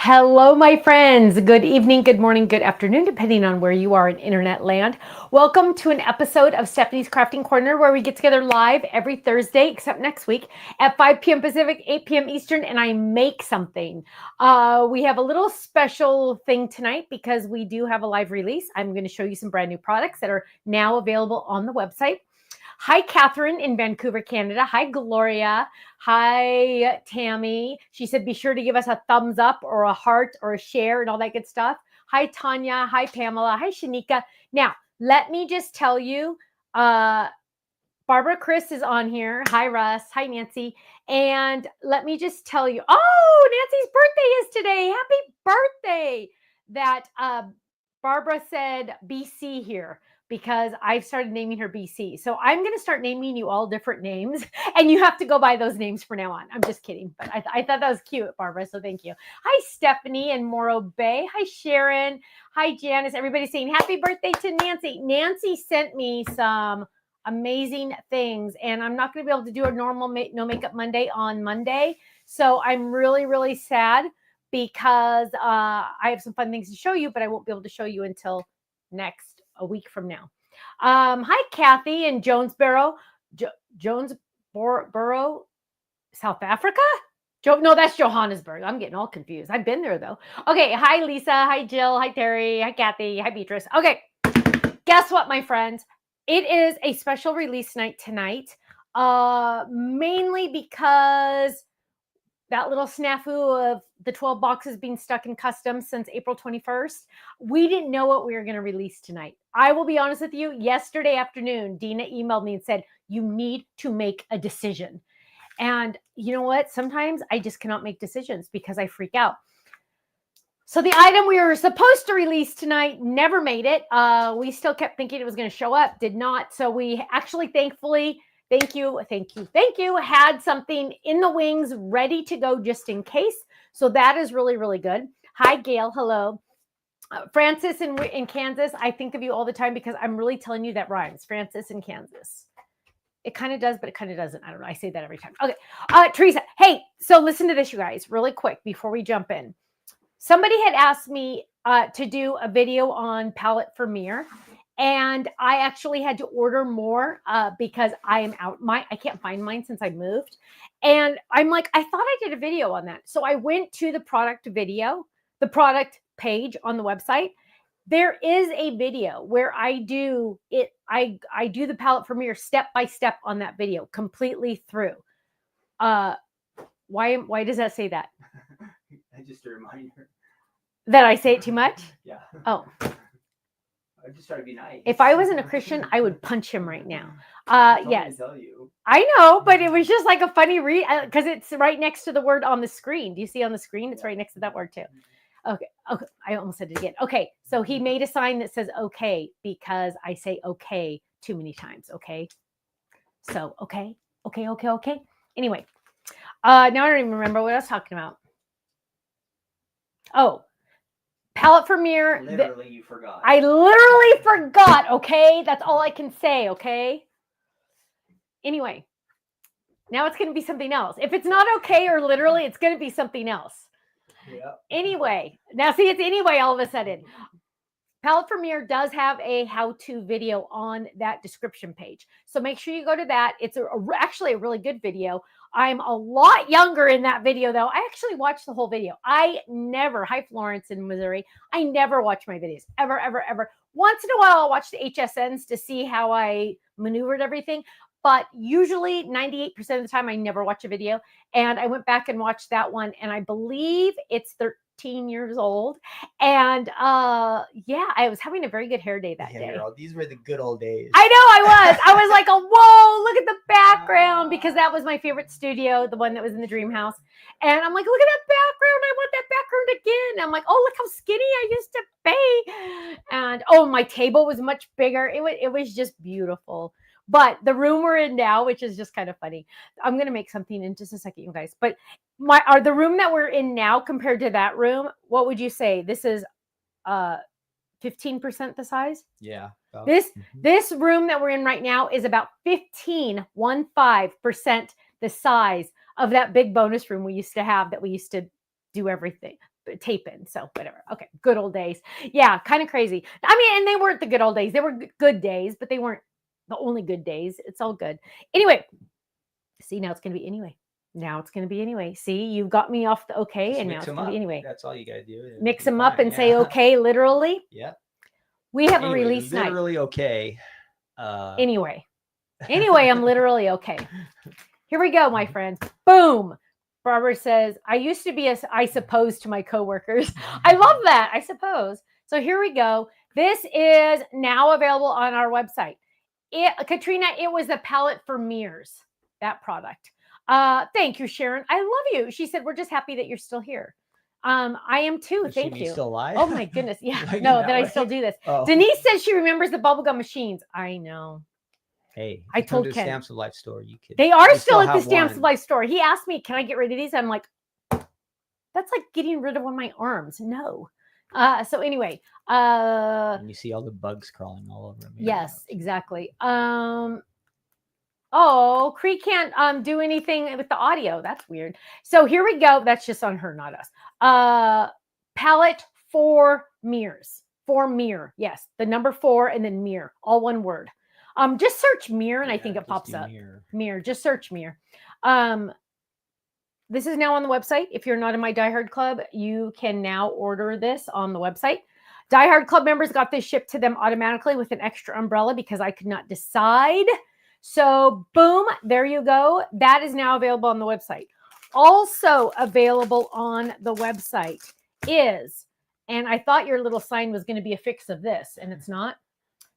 Hello, my friends. Good evening, good morning, good afternoon, depending on where you are in internet land. Welcome to an episode of Stephanie's Crafting Corner, where we get together live every Thursday, except next week, at 5 p.m. Pacific, 8 p.m. Eastern, and I make something. We have a little special thing tonight because we do have a live release. I'm going to show you some brand new products that are now available on the website. Hi, Catherine in Vancouver, Canada. Hi, Gloria. Hi, Tammy. She said, be sure to give us a thumbs up or a heart or a share and all that good stuff. Hi, Tanya. Hi, Pamela. Hi, Shanika. Now, let me just tell you, Barbara Chris is on here. Hi, Russ. Hi, Nancy. And let me just tell you, Nancy's birthday is today. Happy birthday. That Barbara said BC here because I've started naming her BC. So I'm going to start naming you all different names, and you have to go by those names from now on. I'm just kidding, but I thought that was cute, Barbara, so thank you. Hi, Stephanie and Morro Bay. Hi, Sharon. Hi, Janice. Everybody's saying happy birthday to Nancy. Nancy sent me some amazing things, and I'm not going to be able to do a normal no makeup Monday on Monday. So I'm really, really sad because I have some fun things to show you, but I won't be able to show you until a week from now. Hi, Kathy in Jonesboro, Jonesboro, South Africa. No, that's Johannesburg. I'm getting all confused. I've been there though. Okay. Hi, Lisa. Hi, Jill. Hi, Terry. Hi, Kathy. Hi, Beatrice. Okay. Guess what, my friends? It is a special release night tonight, mainly because that little snafu of the 12 boxes being stuck in customs since April 21st, we didn't know what we were going to release tonight. I will be honest with you, yesterday afternoon, Dina emailed me and said, you need to make a decision. And you know what? Sometimes I just cannot make decisions because I freak out. So the item we were supposed to release tonight never made it. We still kept thinking it was going to show up, did not. So we actually, thankfully, thank you, had something in the wings ready to go just in case. So that is really, really good. Hi, Gail. Hello. Francis in Kansas. I think of you all the time because I'm really telling you that rhymes. Francis in Kansas. It kind of does, but it kind of doesn't. I don't know. I say that every time. Okay. Teresa. Hey, so listen to this, you guys, really quick before we jump in. Somebody had asked me to do a video on palette for mirror, and I actually had to order more because I am out. I can't find mine since I moved. And I'm like, I thought I did a video on that. So I went to the product page on the website. There is a video where I do it. I do the palette for mirror step by step on that video, completely through. Why does that say that? Just a reminder. That I say it too much? Yeah. Oh. I just try to be nice. If I wasn't a Christian, I would punch him right now. Yes. Tell you. I know, but it was just like a funny read because it's right next to the word on the screen. Do you see on the screen? It's right next to that word too. Okay. I almost said it again. Okay. So he made a sign that says okay because I say okay too many times. Okay. So okay. Anyway, now I don't even remember what I was talking about. Oh. Palette for mirror. Literally, you forgot. I literally forgot, okay? That's all I can say, okay? Anyway, now it's going to be something else. If it's not okay or literally, it's going to be something else. Yeah. Anyway, now see, it's anyway all of a sudden. Palette for mirror does have a how-to video on that description page. So make sure you go to that. It's actually a really good video. I'm a lot younger in that video, though. I actually watched the whole video. Hi, Florence in Missouri. I never watch my videos, ever. Once in a while, I'll watch the HSNs to see how I maneuvered everything. But usually 98% of the time, I never watch a video. And I went back and watched that one, and I believe it's 13 years old. And I was having a very good hair day that day. Girl, these were the good old days. I know I was like, whoa, look at the background, because that was my favorite studio, the one that was in the dream house. And I'm like, look at that background. I want that background again. I'm like, oh, look how skinny I used to be. And my table was much bigger. It was just beautiful. But the room we're in now, which is just kind of funny, I'm going to make something in just a second, you guys. But the room that we're in now compared to that room, what would you say? This is 15% the size? Yeah. This room that we're in right now is about 15% the size of that big bonus room we used to have that we used to do everything, tape in. So whatever. Okay, good old days. Yeah, kind of crazy. I mean, and they weren't the good old days. They were good days, but they weren't the only good days. It's all good. Anyway, see, now it's going to be anyway. Now it's going to be anyway. See, you've got me off the okay, Just and now mix it's them going to up. be anyway. That's all you gotta do. Mix You're them up fine, and say yeah. okay, literally. Yeah. We have a Anyway, release night. literally okay. Anyway, I'm literally okay. Here we go, my friends. Boom. Barbara says, I used to be I suppose to my coworkers. I love that. I suppose. So here we go. This is now available on our website. Katrina, it was the palette for mirrors, that product. Thank you, Sharon. I love you. She said, we're just happy that you're still here. I am too. Does she Thank mean you. still alive? Oh my goodness. Yeah. Like No, that that I way? still do this. Oh. Denise says she remembers the bubblegum machines. I know. Hey, I if you come told to the Ken. Stamps of Life store, you can. They are you still at the have Stamps of one. Life store. He asked me, can I get rid of these? I'm like, that's like getting rid of one of my arms. No. So anyway, And you see all the bugs crawling all over them. yes, exactly. Oh, Cree can't do anything with the audio. That's weird. So here we go. That's just on her, not us. Palette for mirrors. For mirror. Yes. The number 4 and then mirror. All one word. Just search mirror and I think it pops up. Mirror. Just search mirror. This is now on the website. If you're not in my Die Hard Club, you can now order this on the website. Die Hard Club members got this shipped to them automatically with an extra umbrella because I could not decide. So boom, there you go. That is now available on the website. Also available on the website is, and I thought your little sign was going to be a fix of this, and it's not.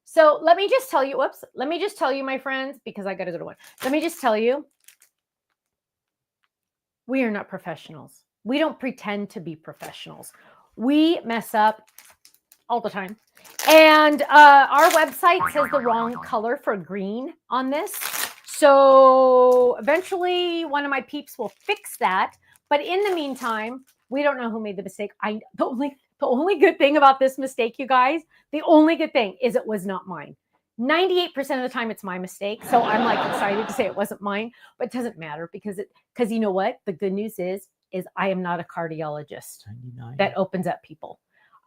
So let me just tell you, let me just tell you, my friends, because I got to go to one. Let me just tell you, we are not professionals. We don't pretend to be professionals. We mess up all the time. And our website says the wrong color for green on this. So eventually one of my peeps will fix that. But in the meantime, we don't know who made the mistake. The only good thing about this mistake, you guys, the only good thing is it was not mine. 98% of the time it's my mistake. So I'm like excited to say it wasn't mine, but it doesn't matter because you know what? The good news is I am not a cardiologist 99. that opens up people.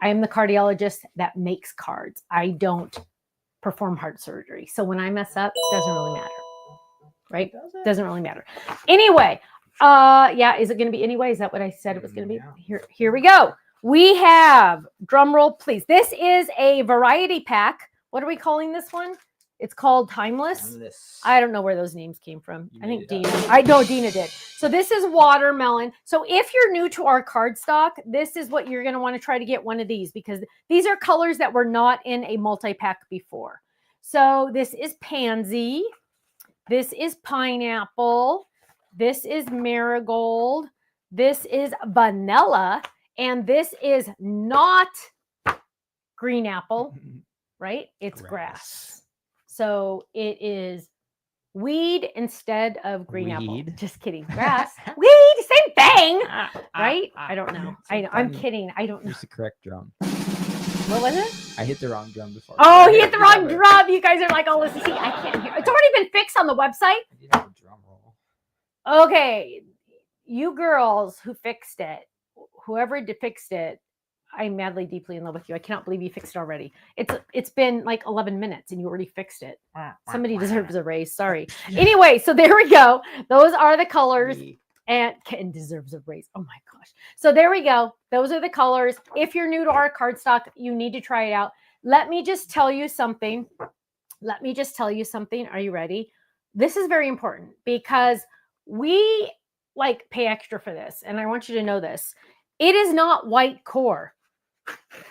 I am the cardiologist that makes cards. I don't perform heart surgery. So when I mess up, it doesn't really matter. Right? Doesn't really matter. Anyway, yeah, is it going to be anyway? Is that what I said it was going to be? Yeah. Here we go. We have, drum roll, please. This is a variety pack. What are we calling this one? It's called Timeless. I don't know where those names came from. I think Dina. I know Dina did. So this is watermelon. So if you're new to our cardstock, this is what you're going to want to try to get one of these because these are colors that were not in a multi-pack before. So this is pansy. This is pineapple. This is marigold. This is vanilla. And this is not green apple, right? It's grass. So it is weed instead of green apple. Just kidding. Grass. Weed, same thing. Right? I don't know. I'm kidding. I don't know. Use the correct drum. What was it? I hit the wrong drum before. Oh, he hit the wrong drum. You guys are like, oh, listen, see, I can't hear. It's already been fixed on the website. I did have a drum roll. Okay. You girls who fixed it, whoever fixed it, I'm madly, deeply in love with you. I cannot believe you fixed it already. It's been like 11 minutes and you already fixed it. Somebody deserves a raise. Sorry. Anyway, so there we go. Those are the colors. And Ken deserves a raise. Oh my gosh. So there we go. Those are the colors. If you're new to our cardstock, you need to try it out. Let me just tell you something. Are you ready? This is very important because we like pay extra for this. And I want you to know this. It is not white core.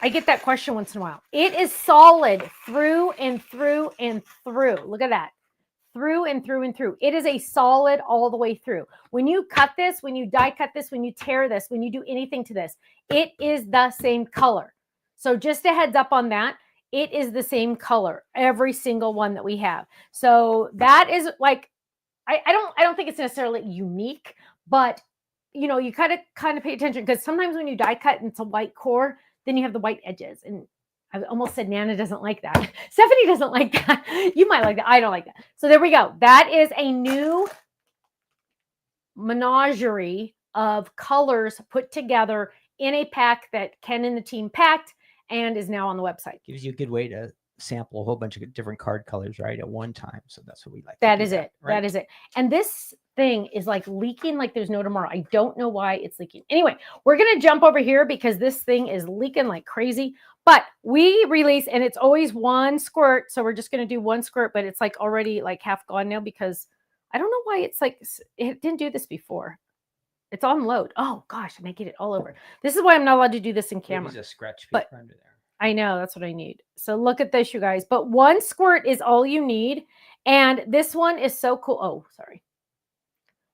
I get that question once in a while. It is solid through and through and through. Look at that. Through and through and through. It is a solid all the way through. When you cut this, when you die cut this, when you tear this, when you do anything to this, it is the same color. So just a heads up on that. It is the same color, every single one that we have. So that is like, I don't think it's necessarily unique, but you know, you kind of pay attention because sometimes when you die cut and it's a white core, then you have the white edges. And I almost said Nana doesn't like that. Stephanie doesn't like that. You might like that. I don't like that. So there we go. That is a new menagerie of colors put together in a pack that Ken and the team packed and is now on the website. Gives you a good way to sample a whole bunch of different card colors right at one time. So that's what we like. That to do is it. Right? That is it. And this thing is like leaking like there's no tomorrow. I don't know why it's leaking. Anyway, we're going to jump over here because this thing is leaking like crazy. But we release, and it's always one squirt. So we're just going to do one squirt, but it's like already like half gone now because I don't know why it's like, it didn't do this before. It's on load. Oh gosh, I'm making it all over. This is why I'm not allowed to do this in camera. There's a scratch paper under there. I know, that's what I need. So look at this, you guys. But one squirt is all you need. And this one is so cool. Oh, sorry.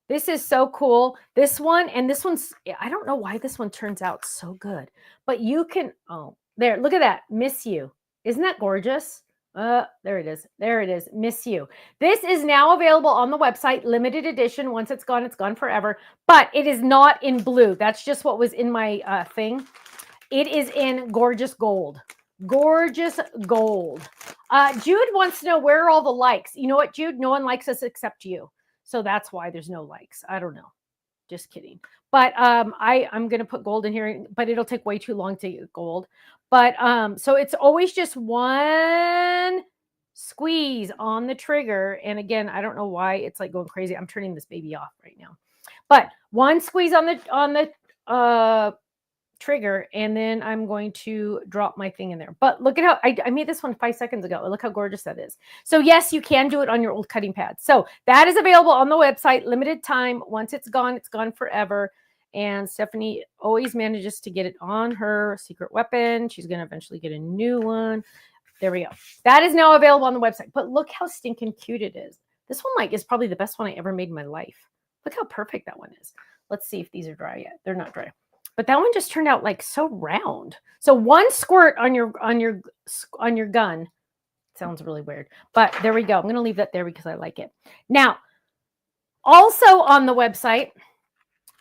This is so cool. This one, and this one's, I don't know why this one turns out so good. But you can, oh, there, look at that. Miss You. Isn't that gorgeous? There it is. There it is. Miss You. This is now available on the website, limited edition. Once it's gone forever. But it is not in blue. That's just what was in my thing. It is in gorgeous gold. Gorgeous gold. Jude wants to know, where are all the likes? You know what, Jude? No one likes us except you. So that's why there's no likes. I don't know. Just kidding. But I'm going to put gold in here, but it'll take way too long to get gold. But so it's always just one squeeze on the trigger. And again, I don't know why it's like going crazy. I'm turning this baby off right now. But one squeeze on the trigger, and then I'm going to drop my thing in there. But look at how I made this one 5 seconds ago. Look how gorgeous that is. So yes, you can do it on your old cutting pad. So that is available on the website, limited time. Once it's gone forever. And Stephanie always manages to get it on her secret weapon. She's going to eventually get a new one. There we go. That is now available on the website. But look how stinking cute it is. This one like is probably the best one I ever made in my life. Look how perfect that one is. Let's see if these are dry yet. They're not dry. But that one just turned out like so round. So one squirt on your gun. Sounds really weird. But there we go. I'm going to leave that there because I like it. Now, also on the website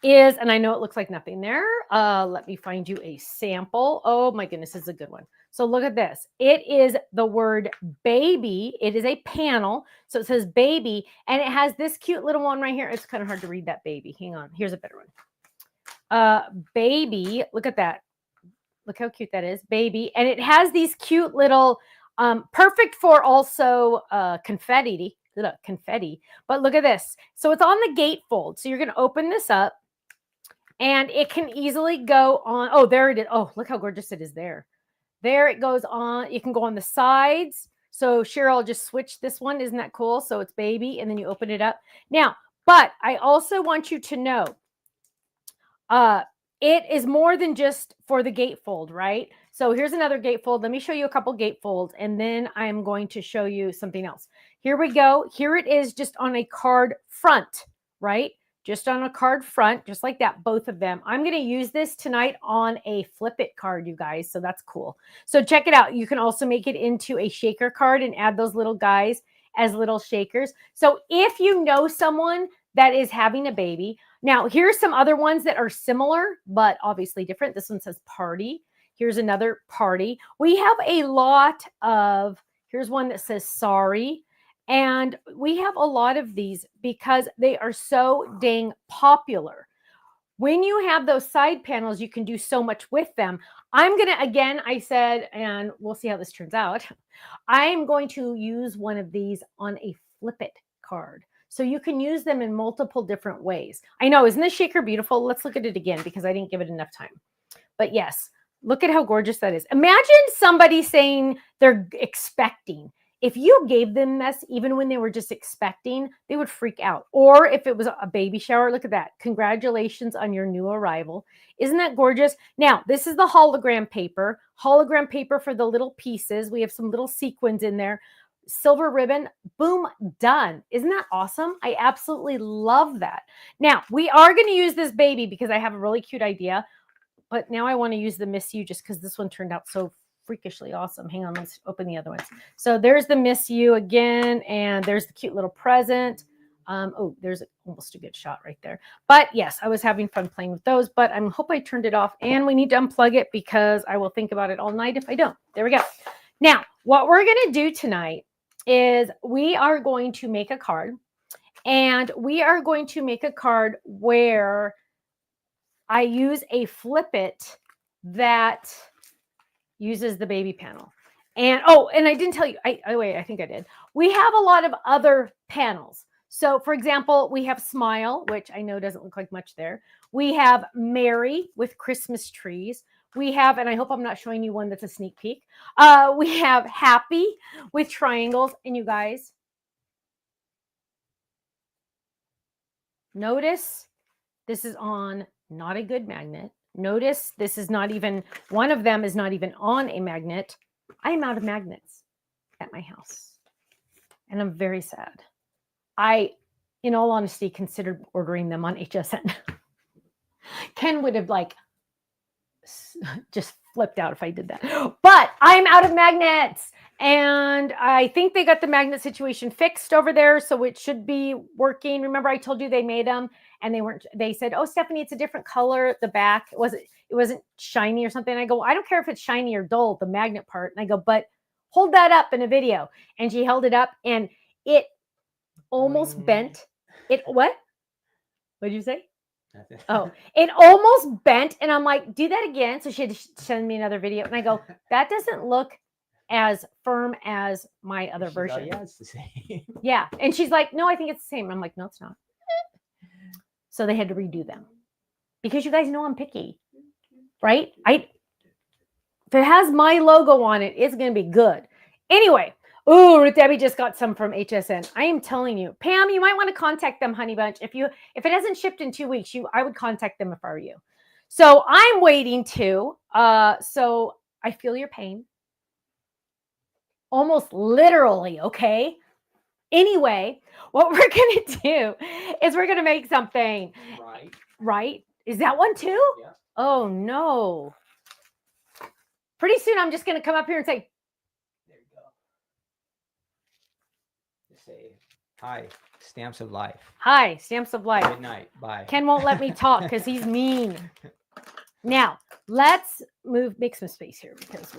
is, and I know it looks like nothing there. Let me find you a sample. Oh my goodness, this is a good one. So look at this. It is the word baby. It is a panel. So it says baby, and it has this cute little one right here. It's kind of hard to read that baby. Hang on. Here's a better one. Baby, look at that. Look how cute that is, baby. And it has these cute little, perfect for also confetti. But look at this. So it's on the gatefold. So you're going to open this up, and it can easily go on. Oh, there it is. Oh, look how gorgeous it is there. There it goes on. You can go on the sides. So Cheryl, just switch this one. Isn't that cool? So it's baby, and then you open it up. Now, but I also want you to know, it is more than just for the gatefold, right? So here's another gatefold. Let me show you a couple gatefolds, and then I'm going to show you something else. Here we go. Here it is just on a card front, right? Just on a card front, just like that, both of them. I'm going to use this tonight on a flip it card, you guys. So that's cool. So check it out. You can also make it into a shaker card and add those little guys as little shakers. So if you know someone that is having a baby, now here's some other ones that are similar, but obviously different. This one says party. Here's another party. We have a lot of, here's one that says sorry. And we have a lot of these because they are so dang popular. When you have those side panels, you can do so much with them. I'm going to, again, I said, and we'll see how this turns out. I'm going to use one of these on a flip it card. So you can use them in multiple different ways. I know, isn't this shaker beautiful? Let's look at it again because I didn't give it enough time. But yes, look at how gorgeous that is. Imagine somebody saying they're expecting. If you gave them this, even when they were just expecting, they would freak out. Or if it was a baby shower, look at that. Congratulations on your new arrival. Isn't that gorgeous? Now, this is the hologram paper. Hologram paper for the little pieces. We have some little sequins in there. Silver ribbon, boom, done. Isn't that awesome? I absolutely love that. Now, we are going to use this baby because I have a really cute idea. But now I want to use the Miss You just because this one turned out so freakishly awesome. Hang on, let's open the other ones. So there's the Miss You again, and there's the cute little present. Oh, there's almost a good shot right there. But yes, I was having fun playing with those, but I hope I turned it off, and we need to unplug it because I will think about it all night if I don't. There we go. Now, what we're going to do tonight is we are going to make a card, and we are going to make a card where I use a flip it that uses the baby panel. And and I didn't tell you, wait, I think I did. We have a lot of other panels. So for example, we have Smile, which I know doesn't look like much there. We have Mary with Christmas trees. We have, and I hope I'm not showing you one that's a sneak peek. We have Happy with triangles. And you guys, notice this is on not a good magnet. Notice this is not even, one of them is not even on a magnet. I am out of magnets at my house. And I'm very sad. I, in all honesty, considered ordering them on HSN. Ken would have like just flipped out if I did that. But I'm out of magnets. And I think they got the magnet situation fixed over there. So it should be working. Remember, I told you they made them and they said, oh, Stephanie, it's a different color at the back. It wasn't shiny or something. And I go, well, I don't care if it's shiny or dull, the magnet part. And I go, but hold that up in a video. And she held it up and it almost bent. It what? What did you say? Oh, it almost bent. And I'm like, do that again. So she had to send me another video. And I go, that doesn't look as firm as my other version. Yeah, it's the same. Yeah. And she's like, no, I think it's the same. I'm like, no, it's not. So they had to redo them because you guys know I'm picky, right? If it has my logo on it, it's going to be good. Anyway. Ooh, Debbie just got some from HSN. I am telling you, Pam, you might want to contact them, Honey Bunch. If it hasn't shipped in 2 weeks, I would contact them if I were you. So I'm waiting to. So I feel your pain. Almost literally, okay? Anyway, what we're going to do is we're going to make something. Right? Is that one too? Yeah. Oh, no. Pretty soon I'm just going to come up here and say, say hi, Stamps of Life. Hi, Stamps of Life. Good night. Bye. Ken won't let me talk because he's mean. Now, let's make some space here because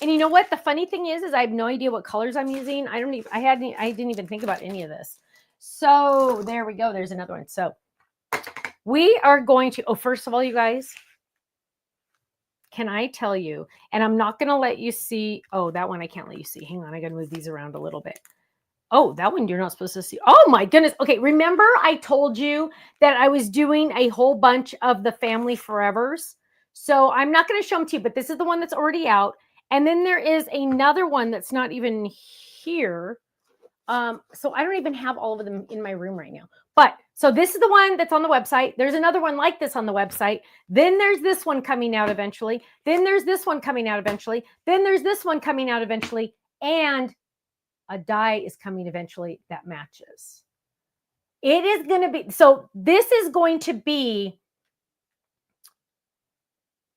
and you know what? The funny thing is I have no idea what colors I'm using. I didn't even think about any of this. So there we go. There's another one. So we are going to, first of all, you guys, can I tell you, and I'm not going to let you see, that one I can't let you see. Hang on, I got to move these around a little bit. Oh, that one you're not supposed to see. Oh my goodness. Okay, remember I told you that I was doing a whole bunch of the Family Forevers. So I'm not going to show them to you, but this is the one that's already out. And then there is another one that's not even here. So I don't even have all of them in my room right now. But so this is the one that's on the website. There's another one like this on the website. Then there's this one coming out eventually. Then there's this one coming out eventually. Then there's this one coming out eventually. And a die is coming eventually that matches. It is going to be, so this is going to be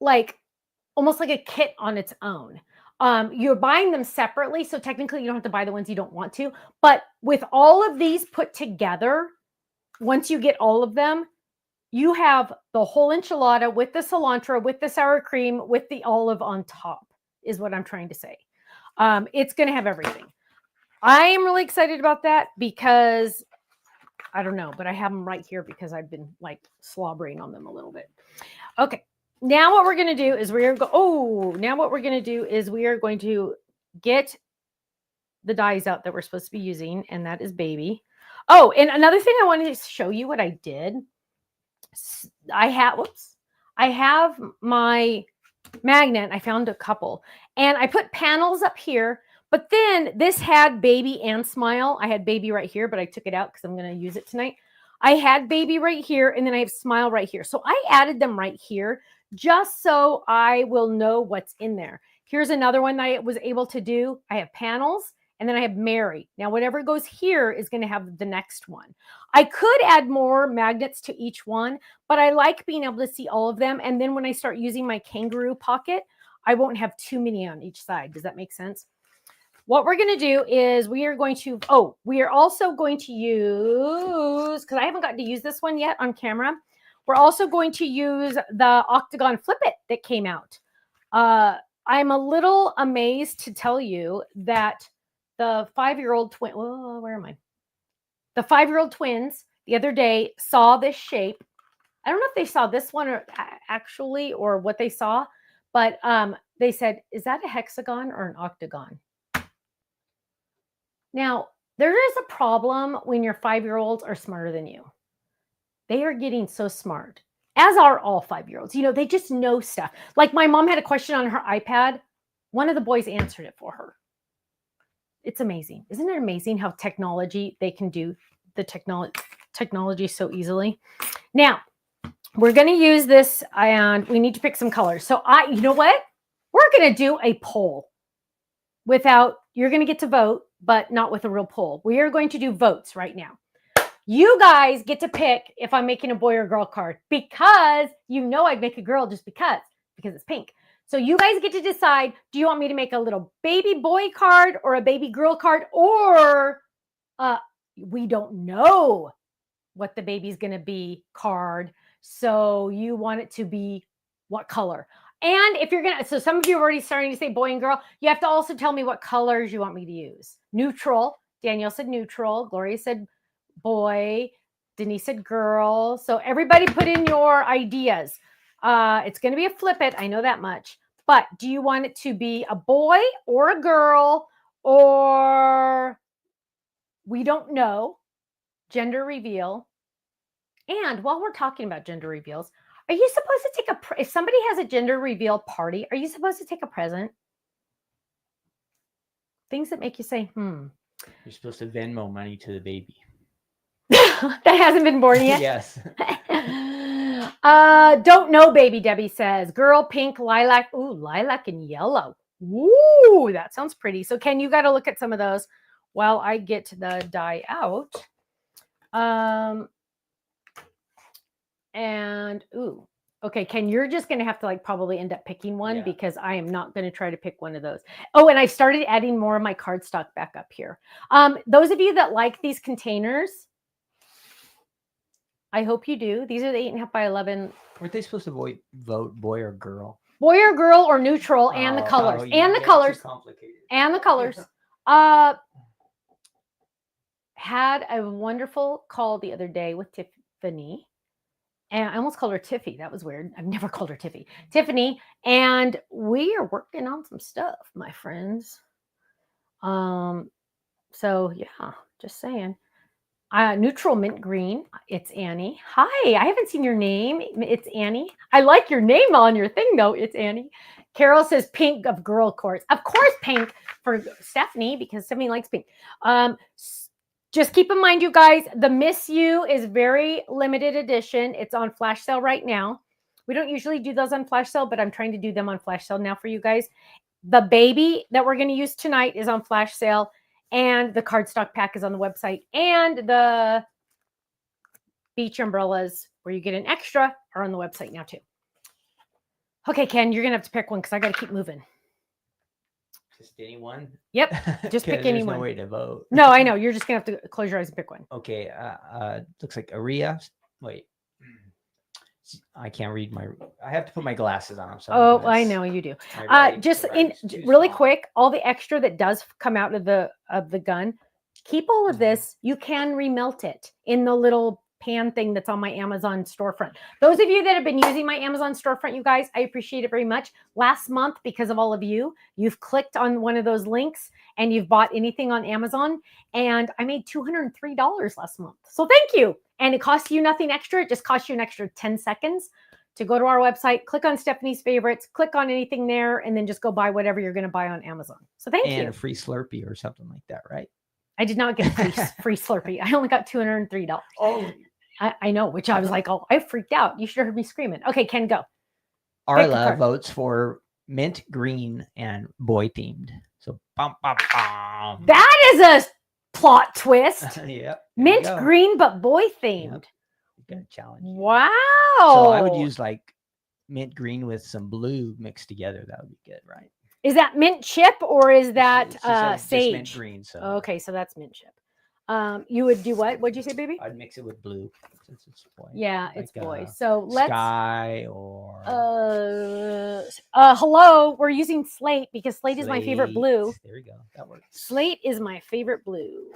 like almost like a kit on its own. You're buying them separately, so technically you don't have to buy the ones you don't want to. But with all of these put together, once you get all of them, you have the whole enchilada with the cilantro, with the sour cream, with the olive on top, is what I'm trying to say. It's going to have everything. I am really excited about that because I don't know, but I have them right here because I've been like slobbering on them a little bit. Okay. Now what we're going to do is we are going to get the dies out that we're supposed to be using, and that is baby. Oh, and another thing I wanted to show you what I did. I have my magnet. I found a couple, and I put panels up here. But then this had baby and smile. I had baby right here, but I took it out because I'm going to use it tonight. I had baby right here, and then I have smile right here. So I added them right here just so I will know what's in there. Here's another one that I was able to do. I have panels, and then I have Mary. Now, whatever goes here is going to have the next one. I could add more magnets to each one, but I like being able to see all of them. And then when I start using my kangaroo pocket, I won't have too many on each side. Does that make sense? What we're going to do is we are also going to use, because I haven't gotten to use this one yet on camera, we're also going to use the Octagon Flip It that came out. I'm a little amazed to tell you that the 5-year-old twin, the 5-year-old twins the other day saw this shape I don't know if they saw this one or actually, or what they saw, but they said, is that a hexagon or an octagon? Now, there is a problem when your 5-year-olds are smarter than you. They are getting so smart, as are all 5-year-olds. You know, they just know stuff. Like my mom had a question on her iPad. One of the boys answered it for her. It's amazing. Isn't it amazing how technology, they can do the technology so easily? Now, we're going to use this and we need to pick some colors. So you know what? We're going to do a poll you're going to get to vote, but not with a real poll. We are going to do votes right now. You guys get to pick if I'm making a boy or girl card, because you know I'd make a girl just because it's pink. So you guys get to decide, do you want me to make a little baby boy card or a baby girl card, or we don't know what the baby's going to be card. So you want it to be what color? And if you're going to, so some of you are already starting to say boy and girl, you have to also tell me what colors you want me to use. Neutral. Danielle said neutral. Gloria said boy. Denise said girl. So everybody put in your ideas. It's going to be a flip it. I know that much. But do you want it to be a boy or a girl, or we don't know? Gender reveal. And while we're talking about gender reveals, are you supposed to take if somebody has a gender reveal party, are you supposed to take a present? Things that make you say, You're supposed to Venmo money to the baby. That hasn't been born yet? Yes. Don't know, baby, Debbie says. Girl, pink, lilac. Ooh, lilac and yellow. Ooh, that sounds pretty. So Ken, you got to look at some of those while I get the die out. And ooh, okay, Ken, you're just going to have to probably end up picking one, because I am not going to try to pick one of those. Oh, and I started adding more of my cardstock back up here. Those of you that like these containers, I hope you do. These are the 8.5 by 11. Weren't they supposed to vote boy or girl? Boy or girl or neutral, and the colors. And the colors. And the colors. Had a wonderful call the other day with Tiffany. And I almost called her Tiffy. That was weird. I've never called her Tiffy. Tiffany. And we are working on some stuff, my friends. So yeah, just saying. Neutral mint green. It's Annie. Hi, I haven't seen your name. It's Annie. I like your name on your thing, though. It's Annie. Carol says pink of girl course. Of course, pink for Stephanie, because Stephanie likes pink. Just keep in mind, you guys, the Miss You is very limited edition. It's on flash sale right now. We don't usually do those on flash sale, but I'm trying to do them on flash sale now for you guys. The baby that we're going to use tonight is on flash sale, and the cardstock pack is on the website, and the beach umbrellas where you get an extra are on the website now too. Okay, Ken, you're going to have to pick one because I got to keep moving. Just anyone? Yep. Just pick anyone. There's no way to vote. No, I know. You're just going to have to close your eyes and pick one. Okay. Looks like Aria. Wait. I can't read I have to put my glasses on. So I know you do. Really quick, all the extra that does come out of the gun, keep all of this. You can remelt it in the little pan thing that's on my Amazon storefront. Those of you that have been using my Amazon storefront, you guys, I appreciate it very much. Last month, because of all of you, you've clicked on one of those links and you've bought anything on Amazon, and I made $203 last month. So thank you. And it costs you nothing extra. It just costs you an extra 10 seconds to go to our website, click on Stephanie's favorites, click on anything there, and then just go buy whatever you're going to buy on Amazon. So thank you. And a free Slurpee or something like that, right? I did not get a free Slurpee. I only got $203. Oh, I know, which I was like, oh, I freaked out. You should have heard me screaming. Okay, Ken, go. Arla votes for mint green and boy themed. So, that is a plot twist. Yep. Mint green, but boy themed. Yep. Got a challenge. Wow. So I would use mint green with some blue mixed together. That would be good, right? Is that mint chip or is that sage? Mint green. So okay, so that's mint chip. You would do what? What'd you say, baby? I'd mix it with blue since it's boy. Yeah, it's boy. So let's sky or hello. We're using slate because slate is my favorite blue. There we go. That works. Slate is my favorite blue.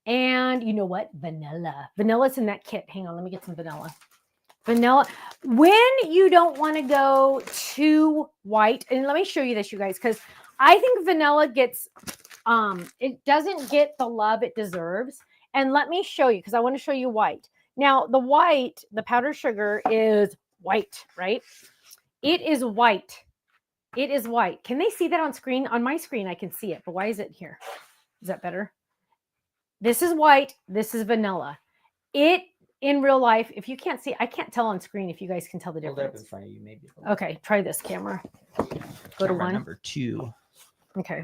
And you know what? Vanilla. Vanilla's in that kit. Hang on, let me get some vanilla. Vanilla. When you don't want to go too white, and let me show you this, you guys, because I think vanilla gets, it doesn't get the love it deserves. And let me show you, because I want to show you white. Now, the white, the powdered sugar is white, right? It is white. It is white. Can they see that on screen? On my screen, I can see it, but why is it here? Is that better? This is white. This is vanilla. It, in real life, if you can't see, I can't tell on screen if you guys can tell the Hold it up in difference. front of you, maybe. Okay, try this camera. Go to Camera one. number 2. Okay.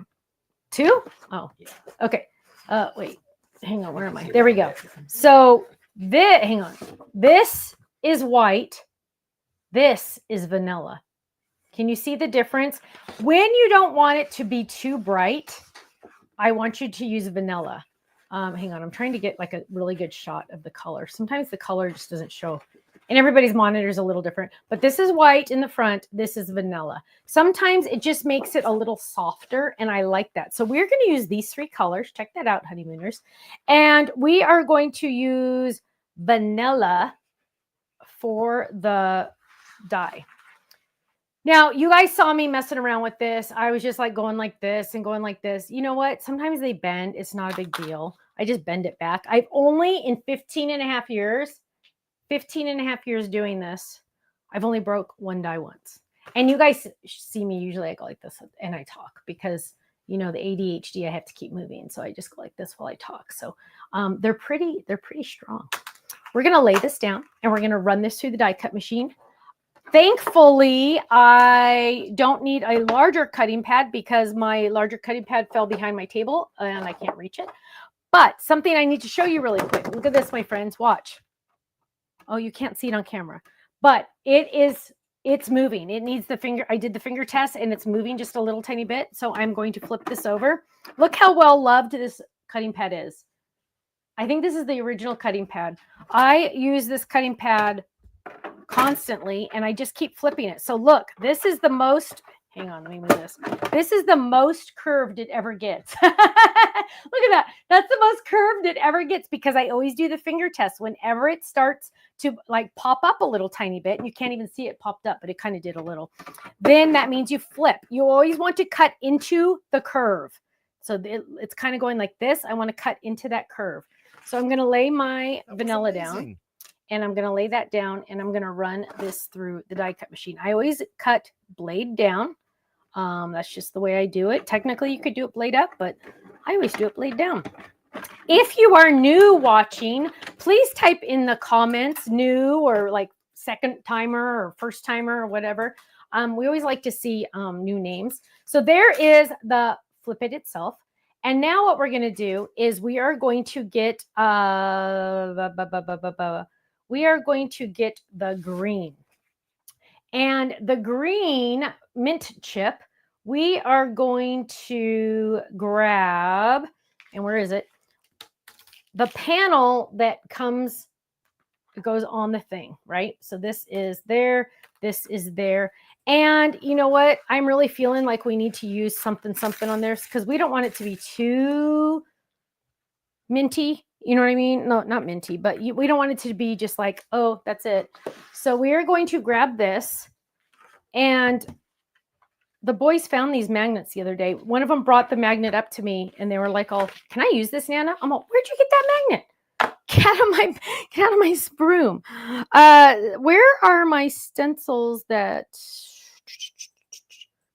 2? Oh, Yeah. okay. Wait, hang on. Where am I? There we go. So this, hang on. This is white. This is vanilla. Can you see the difference? When you don't want it to be too bright, I want you to use vanilla. Hang on. I'm trying to get like a really good shot of the color. Sometimes the color just doesn't show. And everybody's monitor is a little different. But this is white in the front. This is vanilla. Sometimes it just makes it a little softer, and I like that. So we're going to use these 3 colors. Check that out, honeymooners. And we are going to use vanilla for the dye. Now, you guys saw me messing around with this. I was just like going like this and going like this. You know what? Sometimes they bend. It's not a big deal. I just bend it back. I've only, in 15 and a half years doing this, I've only broke one die once. And you guys see me usually I go like this and I talk because, you know, the ADHD, I have to keep moving. So I just go like this while I talk. So they're pretty strong. We're going to lay this down and we're going to run this through the die cut machine. Thankfully, I don't need a larger cutting pad because my larger cutting pad fell behind my table and I can't reach it. But something I need to show you really quick. Look at this, my friends. Watch. Oh, you can't see it on camera. But it's moving. It needs the finger. I did the finger test and it's moving just a little tiny bit. So I'm going to flip this over. Look how well loved this cutting pad is. I think this is the original cutting pad. I use this cutting pad constantly and I just keep flipping it. So look, this is the most, hang on, let me move this. This is the most curved it ever gets. Look at that. That's the most curved it ever gets because I always do the finger test whenever it starts to like pop up a little tiny bit. You can't even see it popped up, but it kind of did a little. Then that means you flip. You always want to cut into the curve. So it's kind of going like this. I want to cut into that curve. So I'm going to lay my vanilla down. And I'm going to lay that down and I'm going to run this through the die cut machine. I always cut blade down. That's just the way I do it. Technically, you could do it blade up, but I always do it blade down. If you are new watching, please type in the comments new or like second timer or first timer or whatever. We always like to see new names. So there is the flip it itself. And now what we're going to do is we are going to get the green. And the green mint chip, we are going to grab, and where is it? The panel that goes on the thing, right? So this is there, this is there. And you know what? I'm really feeling like we need to use something on there because we don't want it to be too minty. You know what I mean? No, not minty, but we don't want it to be just like, oh, that's it. So we are going to grab this. And the boys found these magnets the other day. One of them brought the magnet up to me and they were like, oh, can I use this, Nana? I'm like, where'd you get that magnet? Get out of my broom. Where are my stencils that...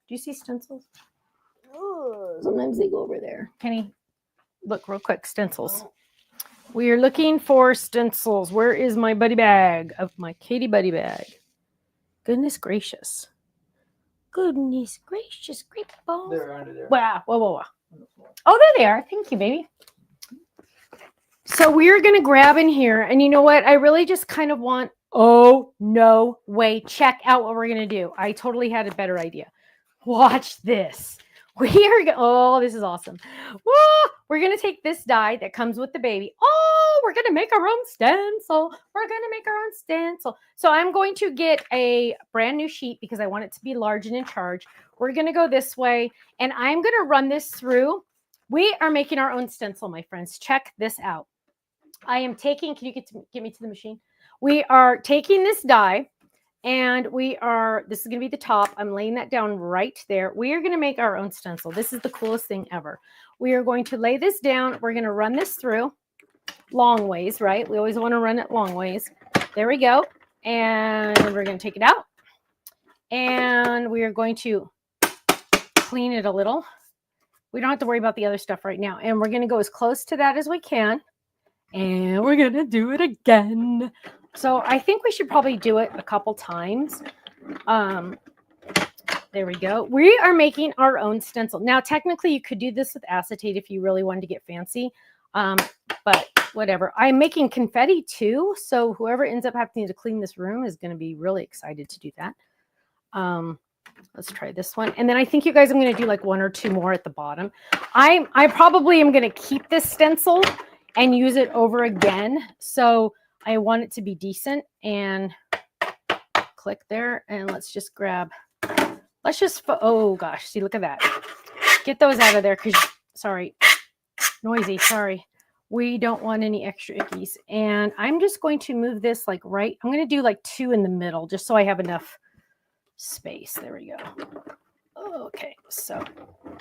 Do you see stencils? Oh, sometimes they go over there. Kenny, look real quick. Stencils. We are looking for stencils. Where is my buddy bag of my Katie buddy bag? Goodness gracious. Goodness gracious. Great balls. They're under there. Wow. Whoa. Oh, there they are. Thank you, baby. So we're going to grab in here. And you know what? I really just kind of want... Oh, no way. Check out what we're going to do. I totally had a better idea. Watch this. Oh, this is awesome. Whoa, we're going to take this die that comes with the baby. Oh, we're going to make our own stencil. So I'm going to get a brand new sheet because I want it to be large and in charge. We're going to go this way and I'm going to run this through We are making our own stencil, my friends. Check this out. I am taking, can you get me to the machine? We are taking this die and this is going to be the top. I'm laying that down right there. We are going to make our own stencil. This is the coolest thing ever. We are going to lay this down. We're going to run this through long ways, right? We always want to run it long ways. There we go. And we're going to take it out. And we are going to clean it a little. We don't have to worry about the other stuff right now. And we're going to go as close to that as we can. And we're going to do it again. So I think we should probably do it a couple times. There we go. We are making our own stencil. Now, technically, you could do this with acetate if you really wanted to get fancy. But whatever. I'm making confetti too. So whoever ends up having to clean this room is going to be really excited to do that. Let's try this one. And then I think you guys, I'm going to do like 1 or 2 more at the bottom. I probably am going to keep this stencil and use it over again. So I want it to be decent, and click there. And let's just grab, oh gosh, see, look at that. Get those out of there because, sorry, noisy, sorry. We don't want any extra ickies. And I'm just going to move this like right. I'm going to do like 2 in the middle just so I have enough space. There we go. Okay, so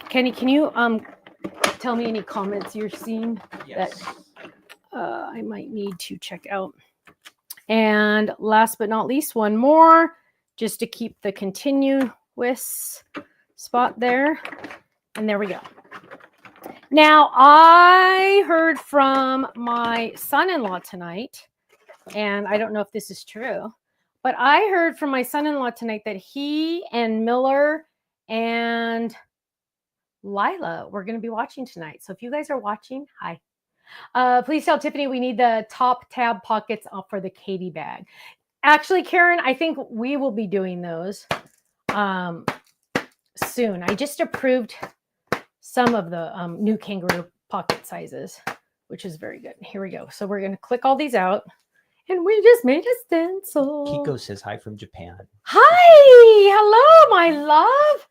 Kenny, can you tell me any comments you're seeing that I might need to check out? And last but not least, one more just to keep the continuous spot there. And there we go. Now, I heard from my son-in-law tonight, and I don't know if this is true, but I heard from my son-in-law tonight that he and Miller and Lila were going to be watching tonight. So if you guys are watching, hi. Please tell Tiffany we need the top tab pockets for the Katie bag. Actually, Karen, I think we will be doing those soon. I just approved some of the new kangaroo pocket sizes, which is very good. Here we go. So we're going to click all these out. And we just made a stencil. Kiko says hi from Japan. Hi. Hello, my love.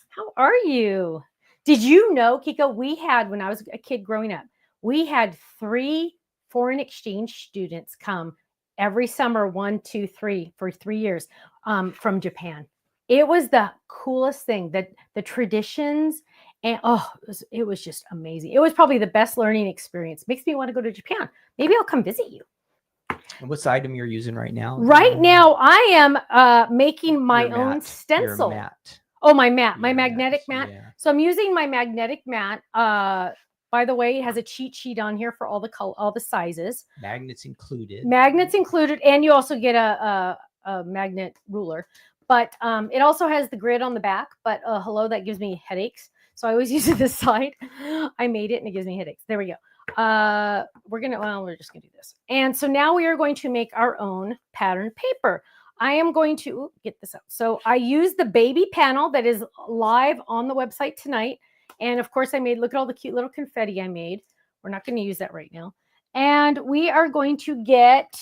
How are you? Did you know, Kiko, we had, when I was a kid growing up, we had 3 foreign exchange students come every summer, 1, 2, 3, for 3 years from Japan. It was the coolest thing, that the traditions, and it was just amazing. It was probably the best learning experience. Makes me want to go to Japan. Maybe I'll come visit you. And what's the item you're using right now? Right now, I am making my own stencil. Your mat. Oh, my mat, my magnetic mat. Yeah. So I'm using my magnetic mat. By the way, it has a cheat sheet on here for all the sizes. Magnets included. Magnets included, and you also get a magnet ruler. But it also has the grid on the back. But hello, that gives me headaches. So I always use it this side. I made it, and it gives me headaches. There we go. We're just gonna do this. And so now we are going to make our own pattern paper. I am going to get this out. So I use the baby panel that is live on the website tonight. And of course I made, look at all the cute little confetti I made. We're not going to use that right now. And we are going to get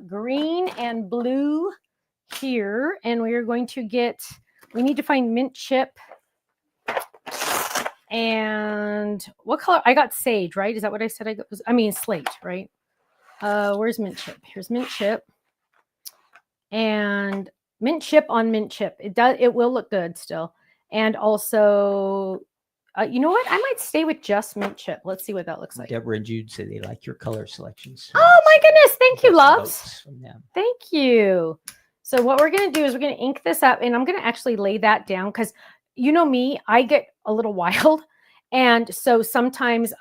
green and blue here. And we are going to get, we need to find mint chip. And what color? I got sage, right? Is that what I said? I mean slate, right? Where's mint chip? Here's mint chip. And mint chip on mint chip. It will look good still. And also, you know what? I might stay with just mint chip. Let's see what that looks like. Deborah and Jude say they like your color selections. Oh my goodness. Thank you, loves. Thank you. So what we're going to do is we're going to ink this up, and I'm going to actually lay that down because you know me, I get a little wild. And so sometimes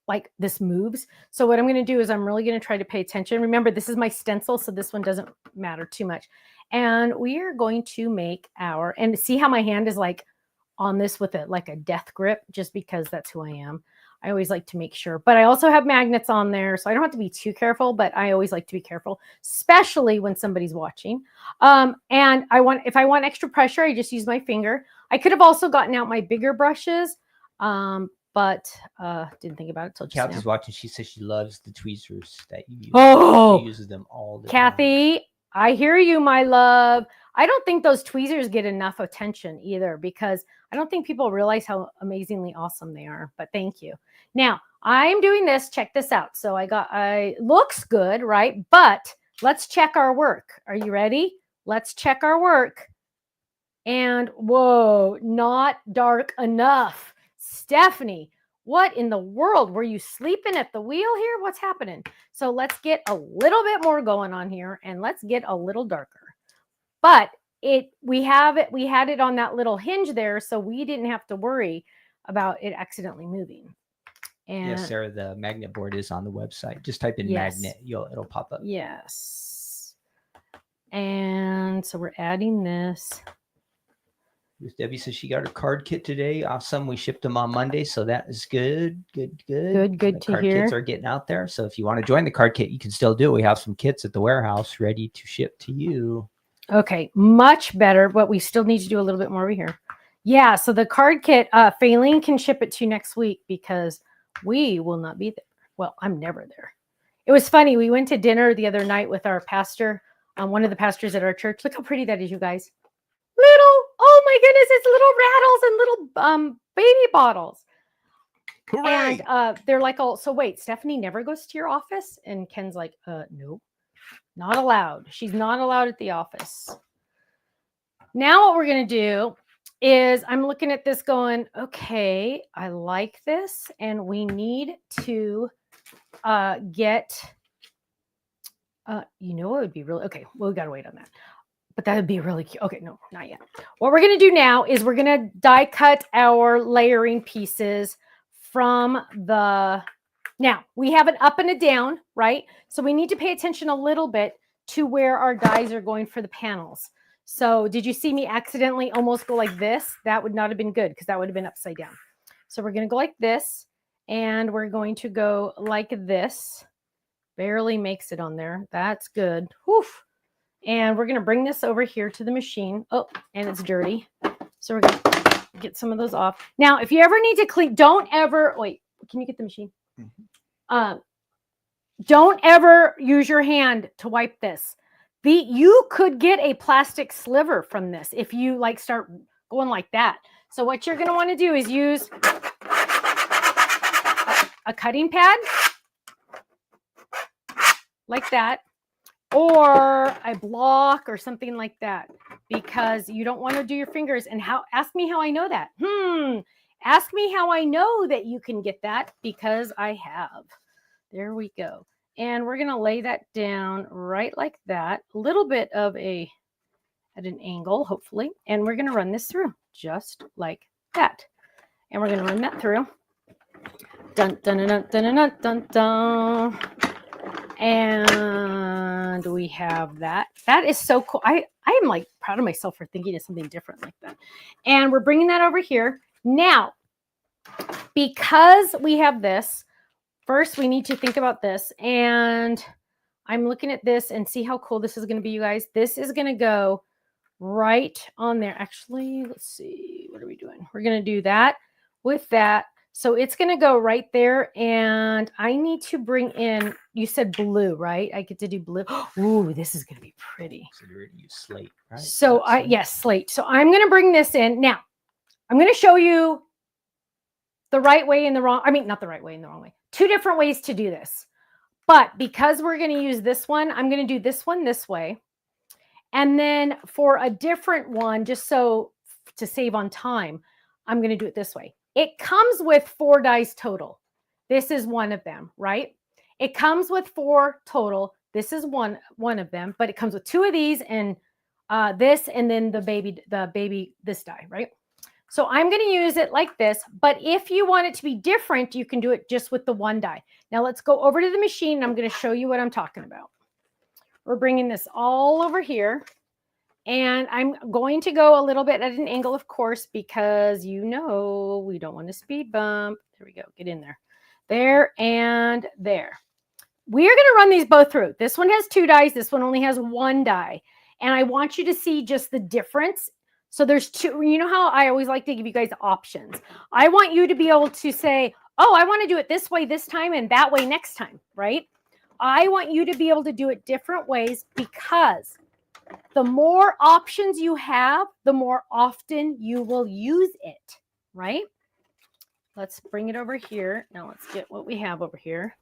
like this moves. So what I'm going to do is I'm really going to try to pay attention. Remember, this is my stencil, so this one doesn't matter too much. And we are going to make and see how my hand is like on this with like a death grip, just because that's who I am. I always like to make sure, but I also have magnets on there, so I don't have to be too careful, but I always like to be careful, especially when somebody's watching. And if I want extra pressure, I just use my finger. I could have also gotten out my bigger brushes, but didn't think about it till just Kathy's now. watching. She says she loves the tweezers that you use. Oh, she uses them all the Kathy, time. I hear you, my love. I don't think those tweezers get enough attention either because I don't think people realize how amazingly awesome they are. But thank you. Now, I'm doing this. Check this out. So looks good, right? But let's check our work. Are you ready? Let's check our work. And whoa, not dark enough. Stephanie, what in the world? Were you sleeping at the wheel here? What's happening? So let's get a little bit more going on here and let's get a little darker. But we had it on that little hinge there, so we didn't have to worry about it accidentally moving. And yes, Sarah, the magnet board is on the website. Just type in magnet, it'll pop up. Yes. And so we're adding this. Debbie says she got her card kit today. Awesome. We shipped them on Monday, so that is good. Good to hear. Card kits are getting out there. So if you want to join the card kit, you can still do it. We have some kits at the warehouse ready to ship to you. Okay, much better, but we still need to do a little bit more over here. Yeah, so the card kit, Faylene can ship it to you next week because we will not be there. Well, I'm never there. It was funny. We went to dinner the other night with our pastor, one of the pastors at our church. Look how pretty that is, you guys. Oh my goodness, it's little rattles and little baby bottles. Hooray! And they're like, oh, so wait, Stephanie never goes to your office? And Ken's like, nope, not allowed. She's not allowed at the office. Now what we're going to do is I'm looking at this going, okay, I like this. And we need to get, you know, it would be really, okay, well, we got to wait on that. But that would be really cute. Okay, no, not yet. What we're going to do now is we're going to die cut our layering pieces from the... Now, we have an up and a down, right? So we need to pay attention a little bit to where our dies are going for the panels. So did you see me accidentally almost go like this? That would not have been good because that would have been upside down. So we're going to go like this, and we're going to go like this. Barely makes it on there. That's good. Whew. And we're going to bring this over here to the machine. Oh, and it's dirty. So we're going to get some of those off. Now, if you ever need to clean, don't ever, wait, can you get the machine? Mm-hmm. Don't ever use your hand to wipe this. You could get a plastic sliver from this if you like start going like that. So what you're going to want to do is use a cutting pad like that, or a block or something like that, because you don't want to do your fingers. And ask me how I know that. Ask me how I know that you can get that, because I have. There we go. And we're going to lay that down right like that, a little bit of at an angle, hopefully. And we're going to run this through just like that. And we're going to run that through. Dun, dun, dun, dun, dun, dun, dun, dun. And we have that. That is so cool. I am like proud of myself for thinking of something different like that. And we're bringing that over here. Now, because we have this, first we need to think about this. And I'm looking at this and see how cool this is going to be, you guys. This is going to go right on there. Actually, let's see. What are we doing? We're going to do that with that. So it's going to go right there, and I need to bring in, you said blue, right? I get to do blue. Ooh, this is going to be pretty. So you're going to use slate, right? So yes, slate. So I'm going to bring this in. Now, I'm going to show you the right way and the wrong, not the right way and the wrong way. Two different ways to do this. But because we're going to use this one, I'm going to do this one this way. And then for a different one, just so to save on time, I'm going to do it this way. It comes with 4 dies total. This is one of them, right? It comes with 4 total. This is one of them, but it comes with 2 of these and this, and then the baby, this die, right? So I'm going to use it like this, but if you want it to be different, you can do it just with the 1 die. Now let's go over to the machine, and I'm going to show you what I'm talking about. We're bringing this all over here. And I'm going to go a little bit at an angle, of course, because we don't want to speed bump. There we go. Get in there. There and there. We are going to run these both through. This one has 2 dies. This one only has 1 die. And I want you to see just the difference. So there's 2. You know how I always like to give you guys options. I want you to be able to say, oh, I want to do it this way this time and that way next time, right? I want you to be able to do it different ways, because the more options you have, the more often you will use it, right? Let's bring it over here. Now let's get what we have over here.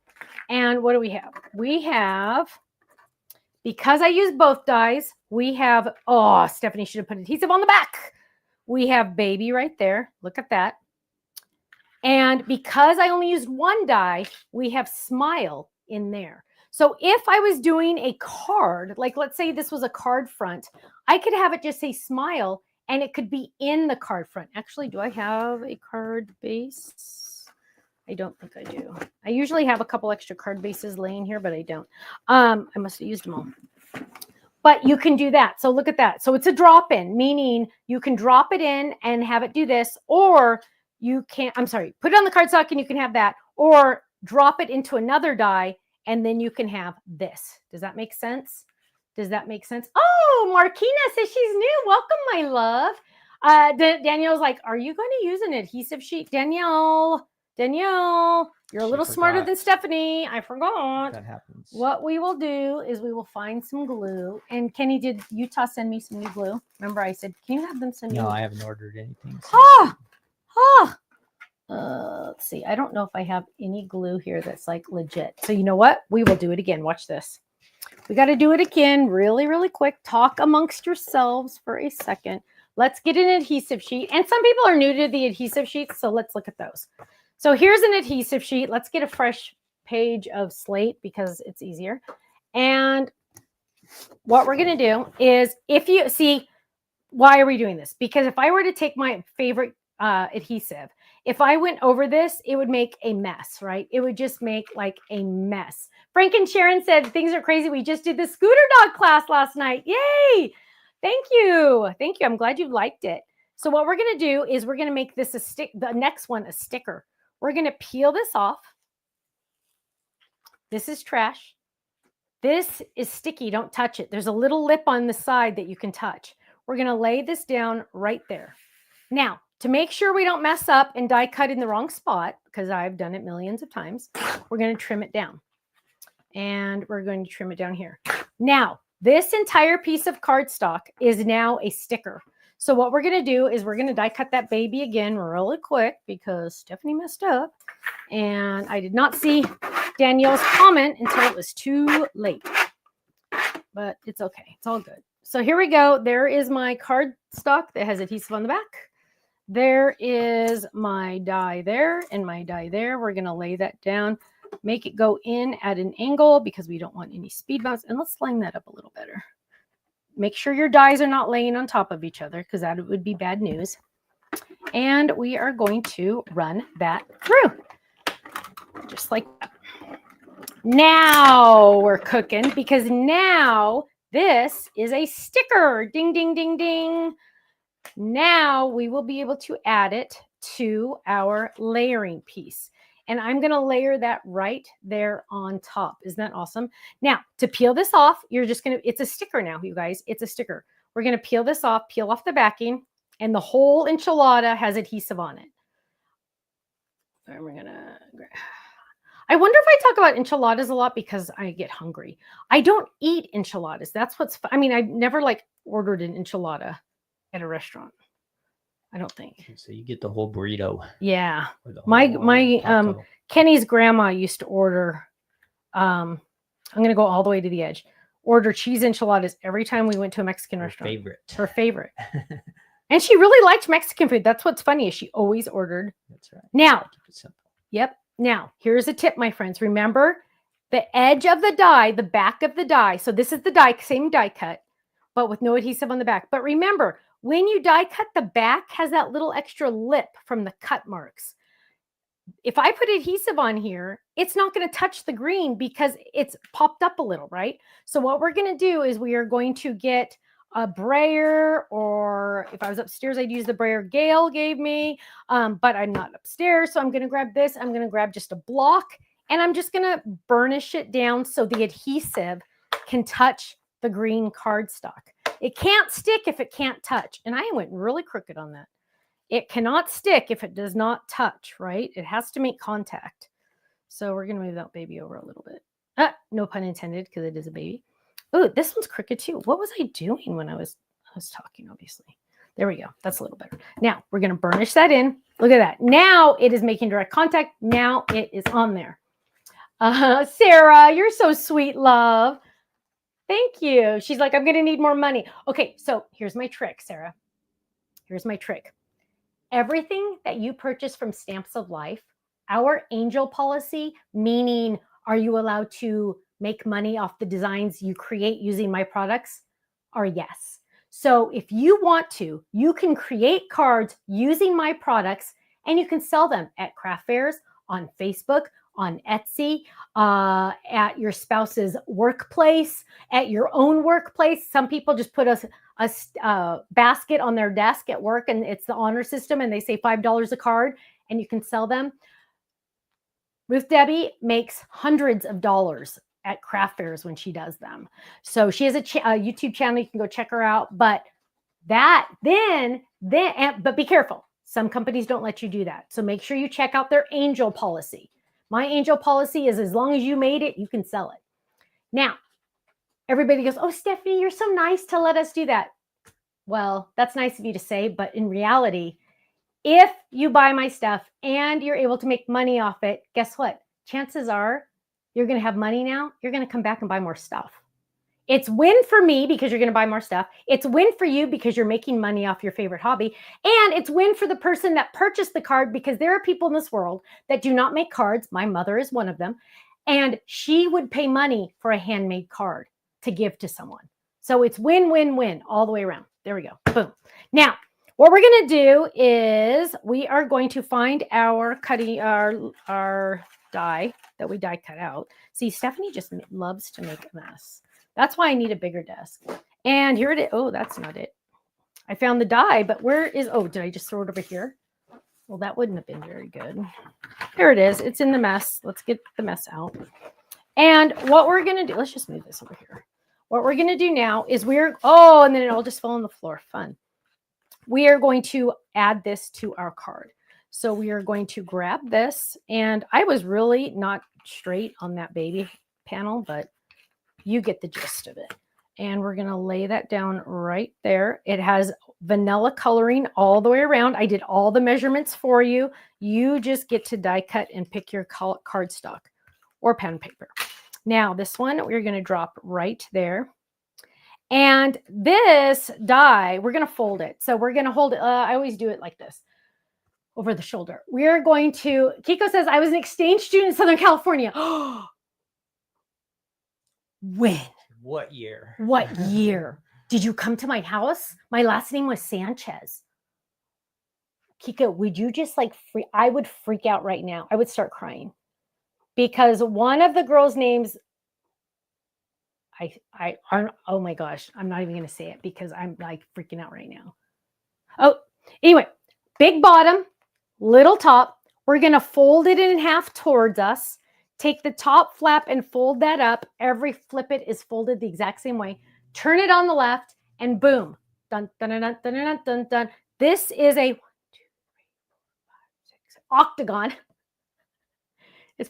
And what do we have? We have, because I use both dies, we have, oh, Stephanie should have put adhesive on the back. We have baby right there. Look at that. And because I only used one die, we have smile in there. So if I was doing a card, like let's say this was a card front, I could have it just say smile and it could be in the card front. Actually, do I have a card base? I don't think I do. I usually have a couple extra card bases laying here, but I don't. I must have used them all. But you can do that. So look at that. So it's a drop-in, meaning you can drop it in and have it do this, or you can, I'm sorry, put it on the cardstock and you can have that, or drop it into another die and then you can have this. Does that make sense? Does that make sense? Oh, Marquina says she's new. Welcome, my love. Danielle's like, are you going to use an adhesive sheet? Danielle, you're a little smarter than Stephanie. I forgot. That happens. What we will do is we will find some glue. And Kenny, did Utah send me some new glue? Remember I said, can you have them send me? No, I haven't ordered anything. Let's see. I don't know if I have any glue here that's like legit. So you know what? We will do it again. Watch this. We got to do it again really, really quick. Talk amongst yourselves for a second. Let's get an adhesive sheet. And some people are new to the adhesive sheets, so let's look at those. So here's an adhesive sheet. Let's get a fresh page of slate because it's easier. And what we're going to do is, if you see, why are we doing this? Because if I were to take my favorite adhesive, if I went over this, it would make a mess, right? It would just make like a mess. Frank and Sharon said, things are crazy. We just did the scooter dog class last night. Yay. Thank you. Thank you. I'm glad you liked it. So what we're going to do is we're going to make this the next one, a sticker. We're going to peel this off. This is trash. This is sticky. Don't touch it. There's a little lip on the side that you can touch. We're going to lay this down right there. Now, to make sure we don't mess up and die cut in the wrong spot, because I've done it millions of times, we're going to trim it down. And we're going to trim it down here. Now, this entire piece of cardstock is now a sticker. So what we're going to do is we're going to die cut that baby again really quick because Stephanie messed up. And I did not see Danielle's comment until it was too late. But it's okay. It's all good. So here we go. There is my cardstock that has adhesive on the back. There is my die there and my die there. We're going to lay that down, make it go in at an angle because we don't want any speed bumps. And let's line that up a little better. Make sure your dies are not laying on top of each other because that would be bad news. And we are going to run that through. Just like that. Now we're cooking because now this is a sticker. Ding, ding, ding, ding. Now we will be able to add it to our layering piece. And I'm going to layer that right there on top. Isn't that awesome? Now, to peel this off, you're just going to, it's a sticker now, you guys. It's a sticker. We're going to peel this off, peel off the backing, and the whole enchilada has adhesive on it. And we're going to, I wonder if I talk about enchiladas a lot because I get hungry. I don't eat enchiladas. That's what's, I mean, I've never like ordered an enchilada at a restaurant. I don't think. So you get the whole burrito. Yeah. My Kenny's grandma used to order, I'm going to go all the way to the edge, order cheese enchiladas every time we went to a Mexican restaurant. Her favorite. And she really liked Mexican food. That's what's funny is she always ordered. That's right. Now, Keep it simple. Yep. Now, here's a tip, my friends. Remember the edge of the die, the back of the die. So this is the die, same die cut, but with no adhesive on the back. But remember, when you die cut, the back has that little extra lip from the cut marks. If I put adhesive on here, it's not going to touch the green because it's popped up a little, right? So what we're going to do is we are going to get a brayer, or if I was upstairs, I'd use the brayer Gail gave me, but I'm not upstairs. So I'm going to grab this. I'm going to grab just a block and I'm just going to burnish it down so the adhesive can touch the green cardstock. It can't stick if it can't touch. And I went really crooked on that. It cannot stick if it does not touch, right? It has to make contact. So we're going to move that baby over a little bit. No pun intended because it is a baby. Oh, this one's crooked too. What was I doing when I was talking, obviously? There we go. That's a little better. Now we're going to burnish that in. Look at that. Now it is making direct contact. Now it is on there. Sarah, you're so sweet, love. Thank you. She's like, I'm going to need more money. Okay, so here's my trick, Sarah. Here's my trick. Everything that you purchase from Stamps of Life, our angel policy, meaning are you allowed to make money off the designs you create using my products, are yes. So if you want to, you can create cards using my products and you can sell them at craft fairs, on Facebook, on Etsy, at your spouse's workplace, at your own workplace. Some people just put a basket on their desk at work and it's the honor system and they say $5 a card and you can sell them. Ruth Debbie makes hundreds of dollars at craft fairs when she does them. So she has a YouTube channel. You can go check her out. But but be careful. Some companies don't let you do that. So make sure you check out their angel policy. My angel policy is as long as you made it, you can sell it. Now, everybody goes, oh, Stephanie, you're so nice to let us do that. Well, that's nice of you to say, but in reality, if you buy my stuff and you're able to make money off it, guess what? Chances are you're going to have money now. You're going to come back and buy more stuff. It's win for me because you're going to buy more stuff. It's win for you because you're making money off your favorite hobby. And it's win for the person that purchased the card because there are people in this world that do not make cards. My mother is one of them. And she would pay money for a handmade card to give to someone. So it's win, win, win all the way around. There we go. Boom. Now, what we're going to do is we are going to find our die that we die cut out. See, Stephanie just loves to make a mess. That's why I need a bigger desk. And here it is. Oh, that's not it. I found the die, but where is, oh, did I just throw it over here? Well, that wouldn't have been very good. There it is. It's in the mess. Let's get the mess out. And what we're going to do, let's just move this over here. What we're going to do now is and then it all just fell on the floor. Fun. We are going to add this to our card. So we are going to grab this. And I was really not straight on that baby panel, but you get the gist of it. And we're going to lay that down right there. It has vanilla coloring all the way around. I did all the measurements for you. You just get to die cut and pick your cardstock or pen paper. Now this one, we're going to drop right there. And this die, we're going to fold it. So we're going to hold it. I always do it like this, over the shoulder. We're going to, Kiko says, I was an exchange student in Southern California. When? What year? What year? Did you come to my house? My last name was Sanchez. Kiko, would you just I would freak out right now. I would start crying. Because one of the girls' names, oh my gosh, I'm not even going to say it because I'm freaking out right now. Oh, anyway, big bottom, little top. We're going to fold it in half towards us. Take the top flap and fold that up. Every flip it is folded the exact same way. Turn it on the left and boom. Dun, dun, dun, dun, dun, dun, dun, dun. This is a 1, 2, 3, 4, 5, 6, octagon. It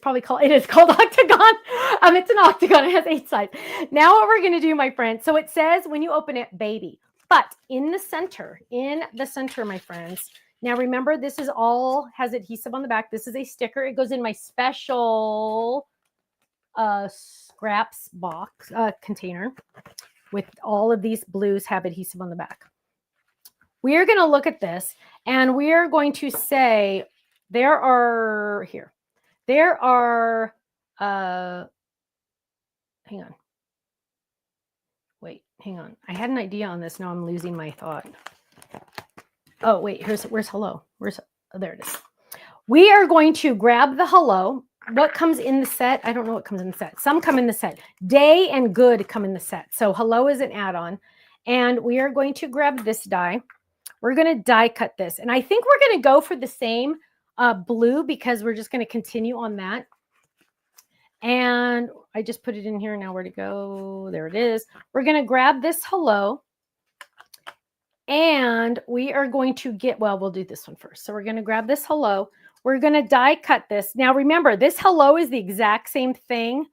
is called octagon. It's an octagon. It has 8 sides. Now what we're going to do, my friend. So it says when you open it, baby. But in the center, my friends. Now remember, this is all has adhesive on the back. This is a sticker. It goes in my special scraps box container with all of these blues have adhesive on the back. We are going to look at this and we are going to say there are, hang on. Wait, hang on. I had an idea on this. Now I'm losing my thought. Oh, wait, where's hello? There it is. We are going to grab the hello. What comes in the set? I don't know what comes in the set. Some come in the set. Day and good come in the set. So hello is an add-on. And we are going to grab this die. We're going to die cut this. And I think we're going to go for the same blue because we're just going to continue on that. And I just put it in here now. Where to go? There it is. We're going to grab this hello. And we are going to we'll do this one first. So we're going to grab this hello. We're going to die cut this. Now, remember, this hello is the exact same thing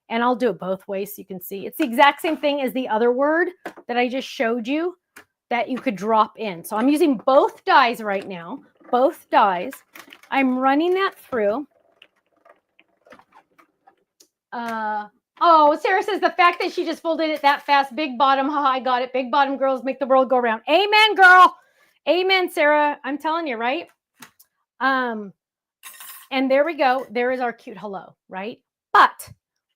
And I'll do it both ways so you can see. It's the exact same thing as the other word that I just showed you that you could drop in. So I'm using both dies right now, both dies. I'm running that through. Oh, Sarah says the fact that she just folded it that fast, big bottom, haha, I got it. Big bottom girls make the world go round. Amen, girl. Amen, Sarah. I'm telling you, right? And there we go. There is our cute hello, right? But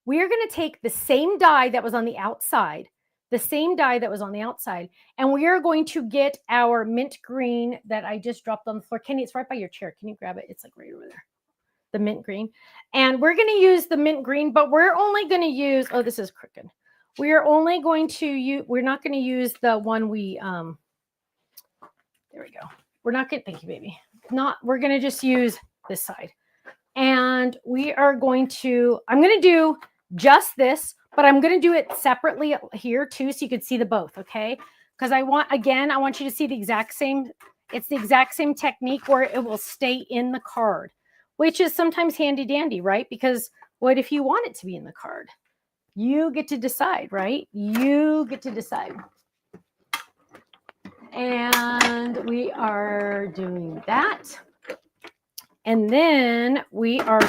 we're going to take the same die that was on the outside, and we are going to get our mint green that I just dropped on the floor. Kenny, it's right by your chair. Can you grab it? It's like right over there. The mint green. And we're going to use the mint green, but we're only going to use, oh, this is crooked. We are only going to use, we're not going to use the one we, there we go. We're not going to, thank you, baby. We're going to just use this side. And we are going to, I'm going to do just this, but I'm going to do it separately here too, so you can see the both, okay? Because I want you to see the exact same, it's the exact same technique where it will stay in the card, which is sometimes handy dandy, right? Because what if you want it to be in the card? You get to decide, right? You get to decide. And we are doing that. And then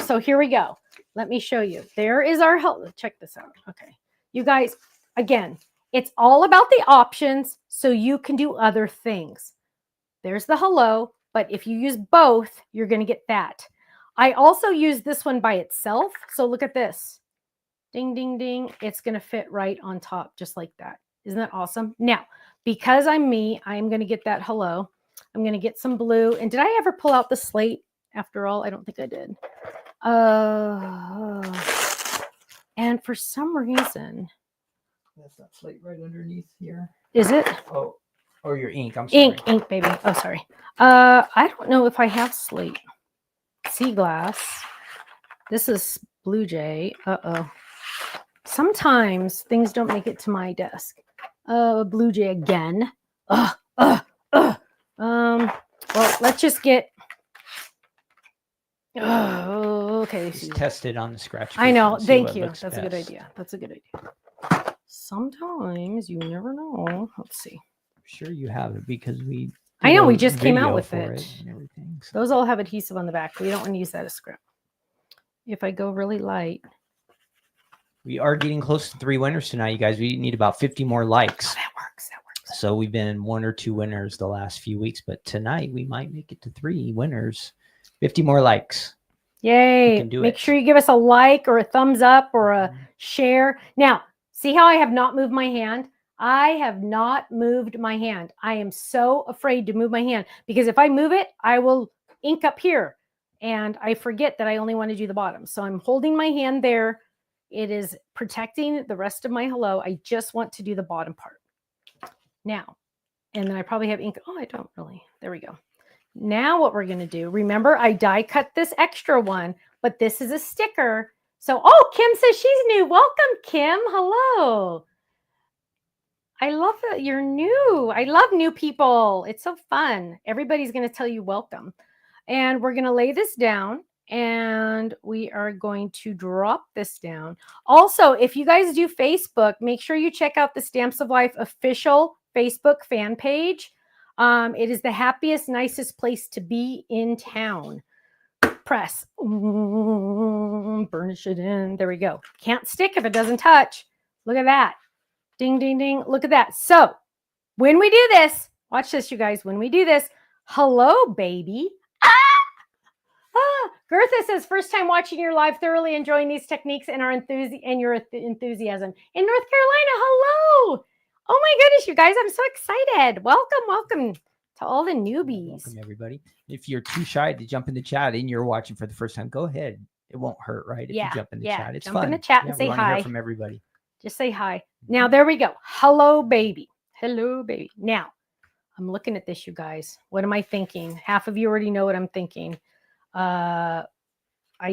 so here we go. Let me show you. There is our help. Check this out. Okay. You guys, again, it's all about the options so you can do other things. There's the hello, but if you use both, you're going to get that. I also use this one by itself. So look at this. Ding, ding, ding. It's going to fit right on top, just like that. Isn't that awesome? Now, because I'm me, I'm going to get that hello. I'm going to get some blue. And did I ever pull out the slate? After all, I don't think I did. And for some reason, that's that slate right underneath here. Is it? Oh, or your ink. I'm sorry. Ink, baby. Oh, sorry. I don't know if I have slate. Sea glass. This is Blue Jay. Uh-oh. Sometimes things don't make it to my desk. Blue Jay again. Well, let's just get. Oh, okay. Just test it on the scratch. I know. Thank you. That's a good idea. That's a good idea. Sometimes you never know. Let's see. I'm sure you have it because we. I know we just came out with it. And everything. So. Those all have adhesive on the back. We don't want to use that as scrap. If I go really light. We are getting close to 3 winners tonight, you guys. We need about 50 more likes. Oh, that works. So we've been 1 or 2 winners the last few weeks, but tonight we might make it to 3 winners. 50 more likes. Yay. Make sure you give us a like or a thumbs up or a share. Now, see how I have not moved my hand? I have not moved my hand. I am so afraid to move my hand because if I move it, I will ink up here and I forget that I only want to do the bottom. So I'm holding my hand there. It is protecting the rest of my hello. I just want to do the bottom part. Now, and then I probably have ink. Oh, I don't really. There we go. Now what we're going to do, remember I die cut this extra one, but this is a sticker. So, oh, Kim says she's new. Welcome, Kim. Hello. I love that you're new. I love new people. It's so fun. Everybody's going to tell you welcome. And we're going to lay this down and we are going to drop this down. Also, if you guys do Facebook, make sure you check out the Stamps of Life official Facebook fan page. It is the happiest, nicest place to be in town. Press. Burnish it in. There we go. Can't stick if it doesn't touch. Look at that. Ding, ding, ding. Look at that. So when we do this, watch this, you guys. When we do this, hello, baby. Gertha says, first time watching your live, thoroughly enjoying these techniques and your enthusiasm. In North Carolina, hello. Oh my goodness, you guys, I'm so excited. Welcome to all the newbies. Welcome, everybody. If you're too shy to jump in the chat and you're watching for the first time, go ahead. It won't hurt, right? If you jump in the chat. It's jump fun. in the chat and say hi. Hear from everybody. Just say hi. Now, there we go. Hello, baby. Hello, baby. Now, I'm looking at this, you guys. What am I thinking? Half of you already know what I'm thinking. I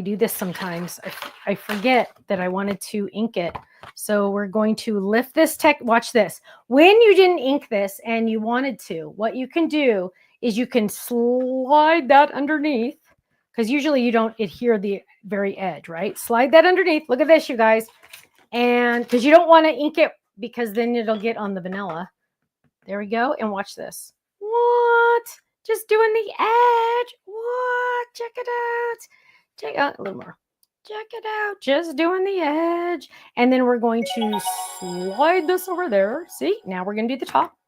do this sometimes. I forget that I wanted to ink it. So we're going to lift this watch this. When you didn't ink this and you wanted to, what you can do is you can slide that underneath because usually you don't adhere the very edge, right? Slide that underneath. Look at this, you guys. And because you don't want to ink it because then it'll get on the vanilla. There we go. And watch this. What? Just doing the edge. What? Check it out. Check out a little more. Check it out. Just doing the edge. And then we're going to slide this over there. See, now we're going to do the top.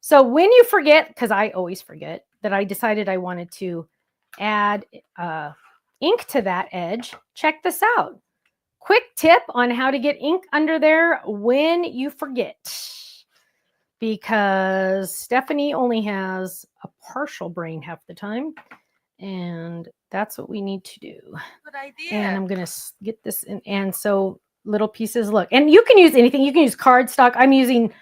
So when you forget, because I always forget, that I decided I wanted to add ink to that edge, check this out. Quick tip on how to get ink under there when you forget. Because Stephanie only has a partial brain half the time. And that's what we need to do. Good idea. And I'm going to get this in. And so little pieces, look. And you can use anything. You can use cardstock. I'm using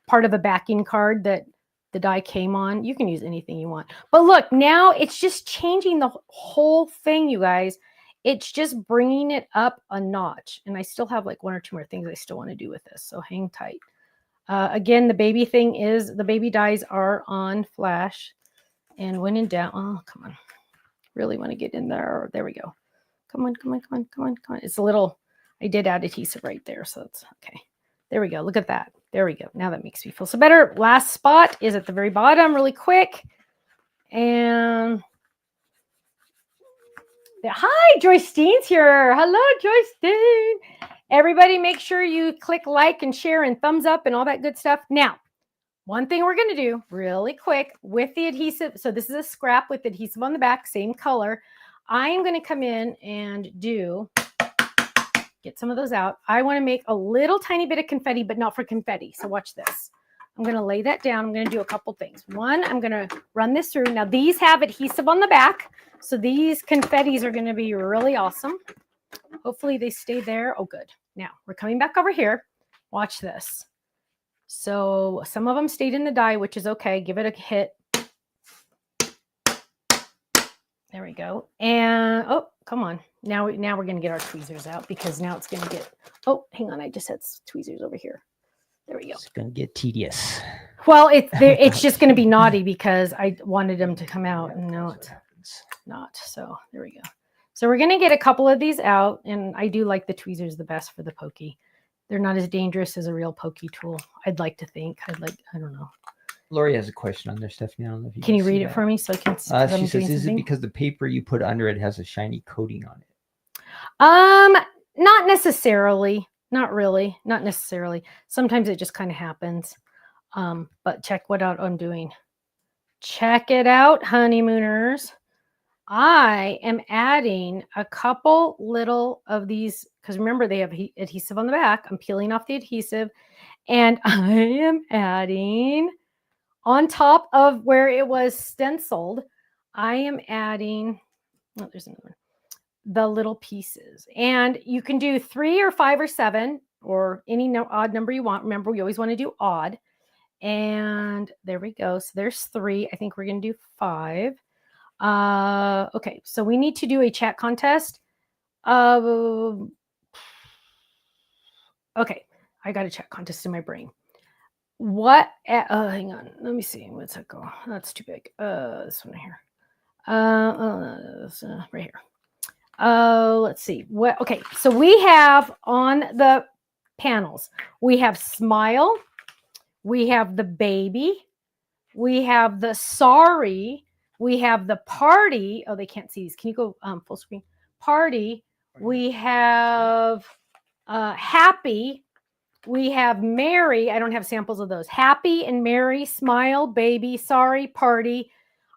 part of a backing card that the die came on. You can use anything you want. But look, now it's just changing the whole thing, you guys. It's just bringing it up a notch. And I still have like 1 or 2 more things I still want to do with this. So hang tight. Again, the baby thing is the baby dies are on flash. And when in doubt, oh, come on. Really want to get in there. There we go. Come on, come on, come on, come on, come on. It's a little, I did add adhesive right there. So it's okay. There we go. Look at that. There we go. Now that makes me feel so better. Last spot is at the very bottom, really quick. And hi, Joyce Steen's here. Hello, Joyce Steen. Everybody make sure you click like and share and thumbs up and all that good stuff. Now, one thing we're going to do really quick with the adhesive. So this is a scrap with adhesive on the back, same color. I'm going to come in and get some of those out. I want to make a little tiny bit of confetti, but not for confetti. So watch this. I'm going to lay that down. I'm going to do a couple things. One, I'm going to run this through. Now these have adhesive on the back. So these confettis are going to be really awesome. Hopefully they stay there. Oh, good. Now we're coming back over here. Watch this. So some of them stayed in the die, which is okay. Give it a hit. There we go. And, oh, come on. Now we're going to get our tweezers out because now it's going to get, oh, hang on. I just had tweezers over here. There we go. It's going to get tedious. Well, it's just going to be naughty because I wanted them to come out and now it's not. So there we go. So we're going to get a couple of these out. And I do like the tweezers the best for the pokey. They're not as dangerous as a real pokey tool. I'd like to think. I don't know. Lori has a question on there, Stephanie. I don't know if you can you read it for me so I can see? She says, is it because the paper you put under it has a shiny coating on it? Not necessarily. Not really. Not necessarily. Sometimes it just kind of happens. But check what out I'm doing. Check it out, honeymooners. I am adding a couple little of these because remember they have adhesive on the back. I'm peeling off the adhesive and I am adding on top of where it was stenciled. I am adding, oh, there's another one, the little pieces. And you can do 3 or 5 or 7 or any odd number you want. Remember, we always want to do odd. And there we go. So there's 3. I think we're going to do 5. Okay, so we need to do a chat contest. Okay, I got a chat contest in my brain. What? Hang on. Let me see. What's that go? That's too big. This one here. Right here. Let's see. What? Okay, so we have on the panels. We have smile. We have the baby. We have the sorry. We have the party. Oh, they can't see these. Can you go full screen? Party. We have happy. We have merry. I don't have samples of those. Happy and merry, smile, baby, sorry, party.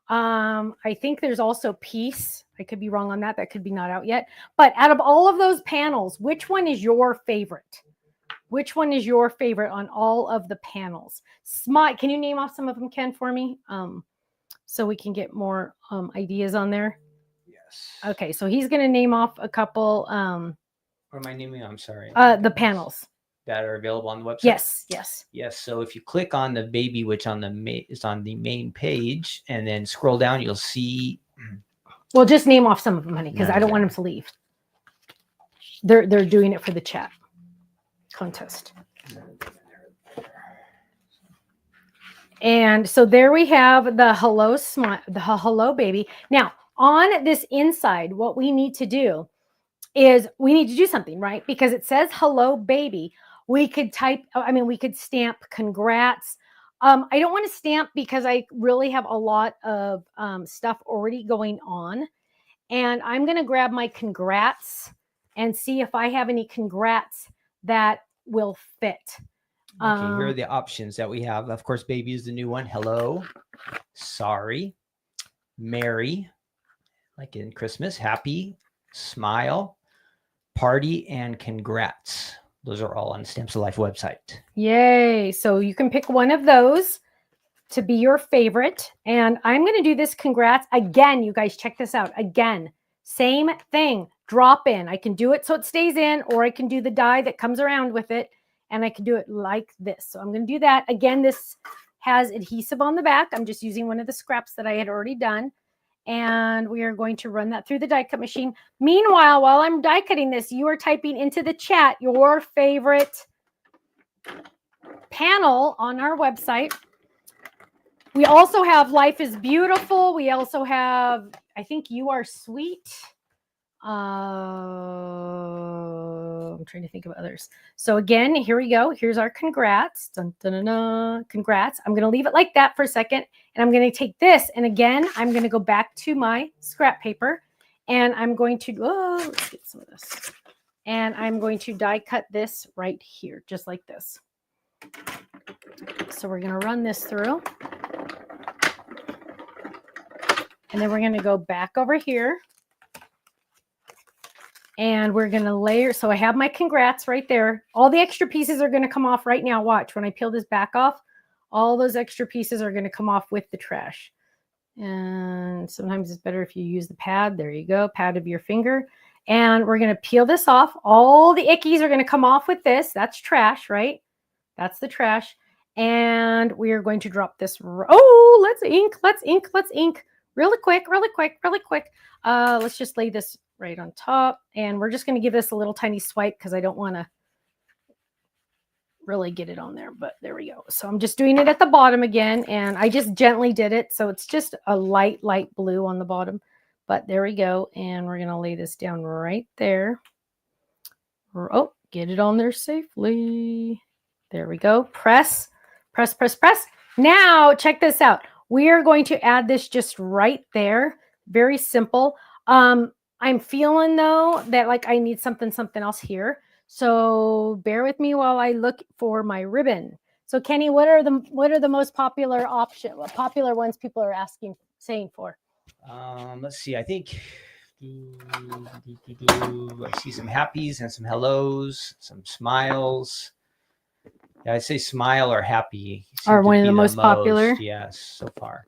I think there's also peace. I could be wrong on that. That could be not out yet. But out of all of those panels, which one is your favorite? Which one is your favorite on all of the panels? Smile. Can you name off some of them, Ken, for me? So we can get more ideas on there. Yes. Okay, so he's going to name off a couple. Or am I naming? I'm sorry. The panels that are available on the website. Yes. So if you click on the baby, which is on the main page, and then scroll down, you'll see. Well, just name off some of them, honey, because I don't want them to leave. They're doing it for the chat contest. And so there we have the hello smile, the hello baby. Now, on this inside, what we need to do is we need to do something, right? Because it says hello baby. We could we could stamp congrats. I don't want to stamp because I really have a lot of stuff already going on. And I'm going to grab my congrats and see if I have any congrats that will fit. Okay, here are the options that we have. Of course, baby is the new one. Hello, sorry, merry, like in Christmas, happy, smile, party, and congrats. Those are all on Stamps of Life website. Yay. So you can pick one of those to be your favorite. And I'm going to do this congrats again. You guys check this out again. Same thing. Drop in. I can do it so it stays in, or I can do the die that comes around with it. And I can do it like this. So I'm going to do that. Again, this has adhesive on the back. I'm just using one of the scraps that I had already done. And we are going to run that through the die cut machine. Meanwhile, while I'm die cutting this, you are typing into the chat your favorite panel on our website. We also have Life is Beautiful. We also have, I think, You Are Sweet. I'm trying to think of others. So again, here we go. Here's our congrats. Dun, dun, dun, dun. Congrats. I'm going to leave it like that for a second. And I'm going to take this. And again, I'm going to go back to my scrap paper. And I'm going to, let's get some of this. And I'm going to die cut this right here, just like this. So we're going to run this through. And then we're going to go back over here. And we're going to layer. So I have my congrats right there. All the extra pieces are going to come off right now. Watch, when I peel this back off, all those extra pieces are going to come off with the trash. And sometimes it's better if you use the pad. There you go, pad of your finger. And we're going to peel this off. All the ickies are going to come off with this. That's trash, right? That's the trash. And we are going to drop this. Oh, let's ink. Really quick. Let's just lay this right on top. And we're just going to give this a little tiny swipe because I don't want to really get it on there. But there we go. So I'm just doing it at the bottom again. And I just gently did it. So it's just a light blue on the bottom. But there we go. And we're going to lay this down right there. Oh, get it on there safely. There we go. Press. Now, check this out. We are going to add this just right there. Very simple. I'm feeling though that like I need something else here. So bear with me while I look for my ribbon. So Kenny, what are the most popular ones people are saying for? Let's see. I think I see some happies and some hellos, some smiles. Yeah, I'd say smile or happy are one of the most popular. Yes, so far.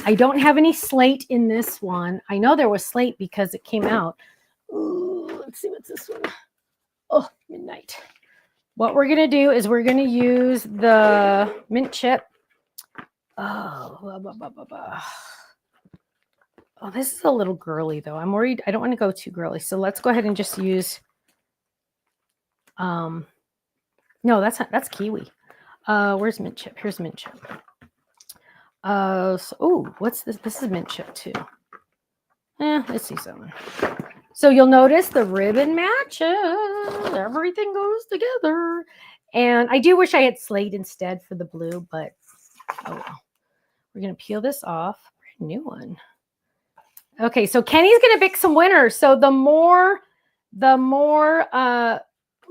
I don't have any slate in this one. I know there was slate because it came out. Ooh, let's see what's this one. Oh, midnight. What we're going to do is we're going to use the mint chip. Oh, this is a little girly though. I'm worried. I don't want to go too girly. So let's go ahead and just use no, that's kiwi. Where's mint chip? Here's mint chip. What's this? This is mint chip too. Let's see something. So you'll notice the ribbon matches. Everything goes together. And I do wish I had slate instead for the blue, but oh well. We're gonna peel this off. Brand new one. Okay, so Kenny's gonna pick some winners. So the more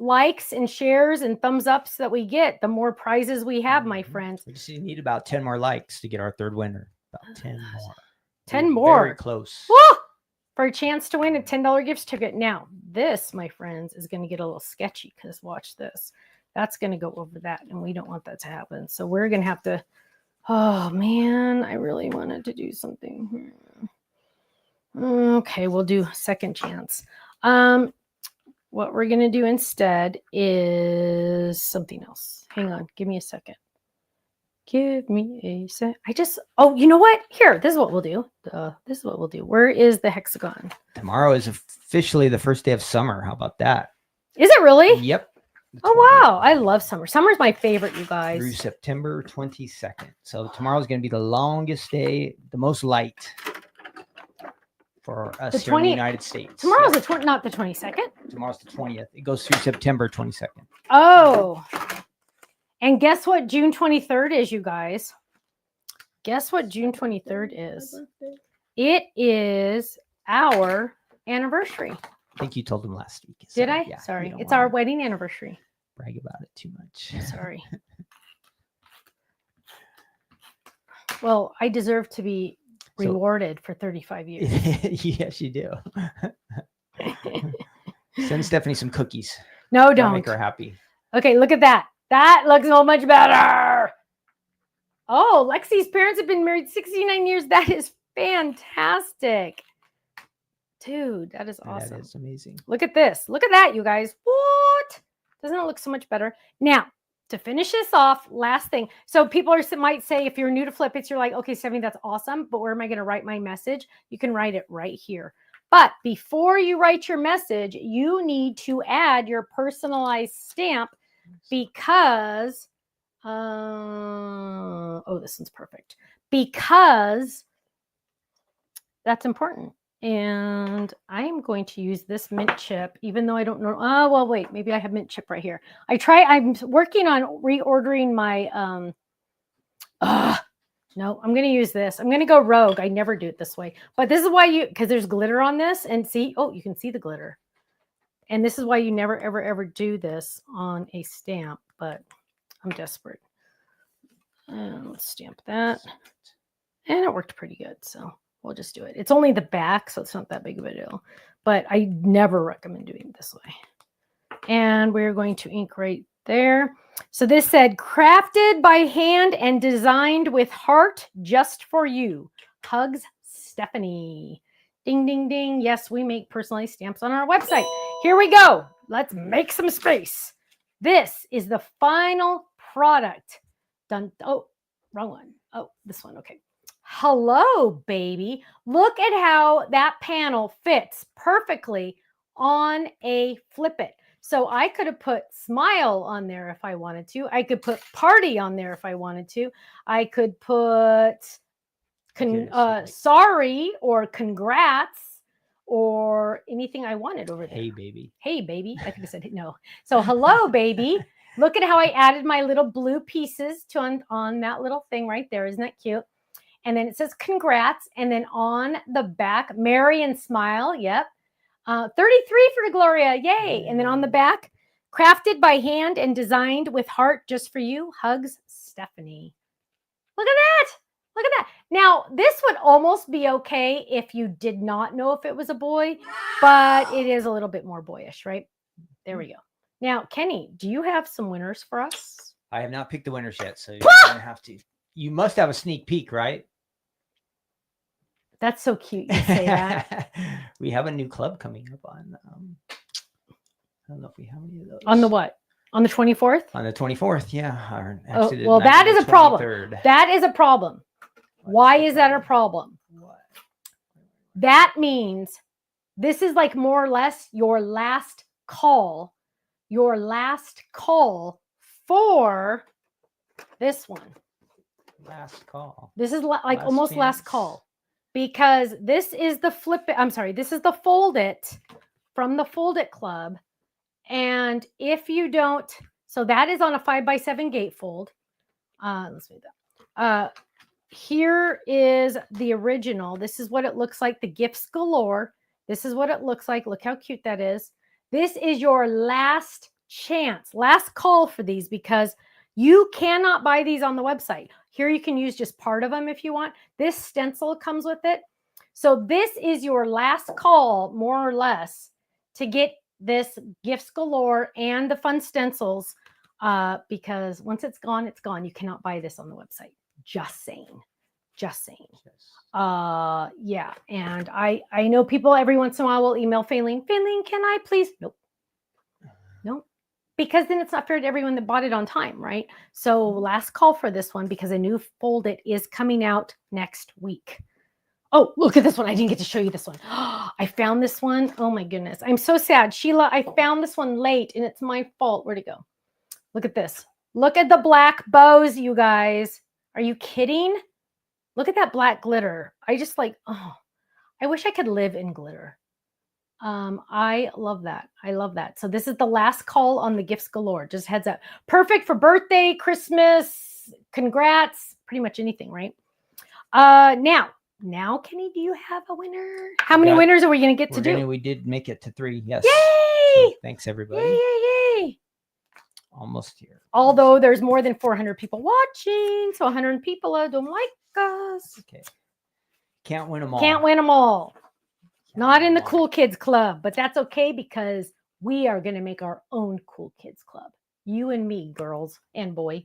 likes and shares and thumbs ups that we get, the more prizes we have, my friends. We just need about 10 more likes to get our third winner. About 10 more. 10 more. Very close. Woo! For a chance to win a $10 gift certificate. Now, this, my friends, is going to get a little sketchy because watch this. That's going to go over that, and we don't want that to happen. So we're going to have to, oh, man, I really wanted to do something. Okay, we'll do second chance. What we're going to do instead is something else. Hang on. Give me a second. Give me a sec. You know what? Here, this is what we'll do. Where is the hexagon? Tomorrow is officially the first day of summer. How about that? Is it really? Yep. Oh, wow. I love summer. Summer's my favorite, you guys. Through September 22nd. So tomorrow is going to be the longest day, the most light. for us here in the United States. Tomorrow's not the 22nd. Tomorrow's the 20th. It goes through September 22nd. Oh. And guess what June 23rd is, you guys? Guess what June 23rd is? It is our anniversary. I think you told them last week. So, did I? Yeah, sorry. It's our wedding anniversary. Brag about it too much. Sorry. Well, I deserve to be rewarded for 35 years. Yes, you do. Send Stephanie some cookies. No, don't. Make her happy. Okay, look at that. That looks so much better. Oh, Lexi's parents have been married 69 years. That is fantastic. Dude, that is awesome. That is amazing. Look at this. Look at that, you guys. What? Doesn't it look so much better? Now, to finish this off, last thing. So people might say, if you're new to Flip It's, you're like, okay, Stephanie, that's awesome, but where am I going to write my message? You can write it right here. But before you write your message, you need to add your personalized stamp because, oh, this one's perfect. Because that's important. And I'm going to use this mint chip, even though I don't know. Oh, well, wait, maybe I have mint chip right here. I'm working on reordering my, no, I'm going to use this. I'm going to go rogue. I never do it this way, but this is why because there's glitter on this and see, oh, you can see the glitter. And this is why you never, ever, ever do this on a stamp, but I'm desperate. Let's stamp that. And it worked pretty good. So we'll just do it. It's only the back, so it's not that big of a deal. But I never recommend doing it this way. And we're going to ink right there. So this said, crafted by hand and designed with heart just for you. Hugs, Stephanie. Ding, ding, ding. Yes, we make personalized stamps on our website. Here we go. Let's make some space. This is the final product. Done. Oh, wrong one. Oh, this one. Okay. Hello, baby. Look at how that panel fits perfectly on a Flip It. So I could have put smile on there if I wanted to. I could put party on there if I wanted to. I could put sorry or congrats or anything I wanted over there. Hey, baby. Hey, baby. I think I said no. So hello, baby. Look at how I added my little blue pieces on that little thing right there. Isn't that cute? And then it says congrats. And then on the back, Merry and Smile. Yep. 33 for Gloria. Yay. And then on the back, crafted by hand and designed with heart just for you. Hugs, Stephanie. Look at that. Look at that. Now, this would almost be okay if you did not know if it was a boy, but it is a little bit more boyish, right? There we go. Now, Kenny, do you have some winners for us? I have not picked the winners yet, so you're going to have to. You must have a sneak peek, right? That's so cute you say that. We have a new club coming up on, I don't know if we have any of those. On the what? On the 24th? On the 24th, yeah. Actually, well, that is a problem. That is a problem. Why is that a problem? What? That means this is like more or less your last call. Your last call for this one. Last call. This is like almost last call. Because this is the Flip It. I'm sorry. This is the Fold It from the Fold It Club. And if you don't, so that is on a 5x7 gatefold. Let's do that. Here is the original. This is what it looks like. The gifts galore. This is what it looks like. Look how cute that is. This is your last chance, last call for these because you cannot buy these on the website. Here you can use just part of them if you want. This stencil comes with it. So this is your last call, more or less, to get this gifts galore and the fun stencils because once it's gone, it's gone. You cannot buy this on the website. Just saying. Just saying. Yeah. And I know people every once in a while will email Faylene, can I please? Nope. Nope. Because then it's not fair to everyone that bought it on time, right? So last call for this one because a new Fold It is coming out next week. Oh, look at this one. I didn't get to show you this one. I found this one. Oh my goodness. I'm so sad. Sheila, I found this one late and it's my fault. Where'd it go? Look at this. Look at the black bows, you guys. Are you kidding? Look at that black glitter. I just like, oh, I wish I could live in glitter. I love that. I love that. So this is the last call on the gifts galore. Just heads up. Perfect for birthday, Christmas, congrats, pretty much anything, right? Now, Kenny, do you have a winner? How many winners are we going to get to do? We did make it to 3. Yes. Yay! So thanks, everybody. Yay! Almost here. Although there's more than 400 people watching, so 100 people don't like us. Okay. Can't win them all. Can't win them all. Not in the Cool Kids Club, but that's okay because we are going to make our own Cool Kids Club. You and me, girls and boy.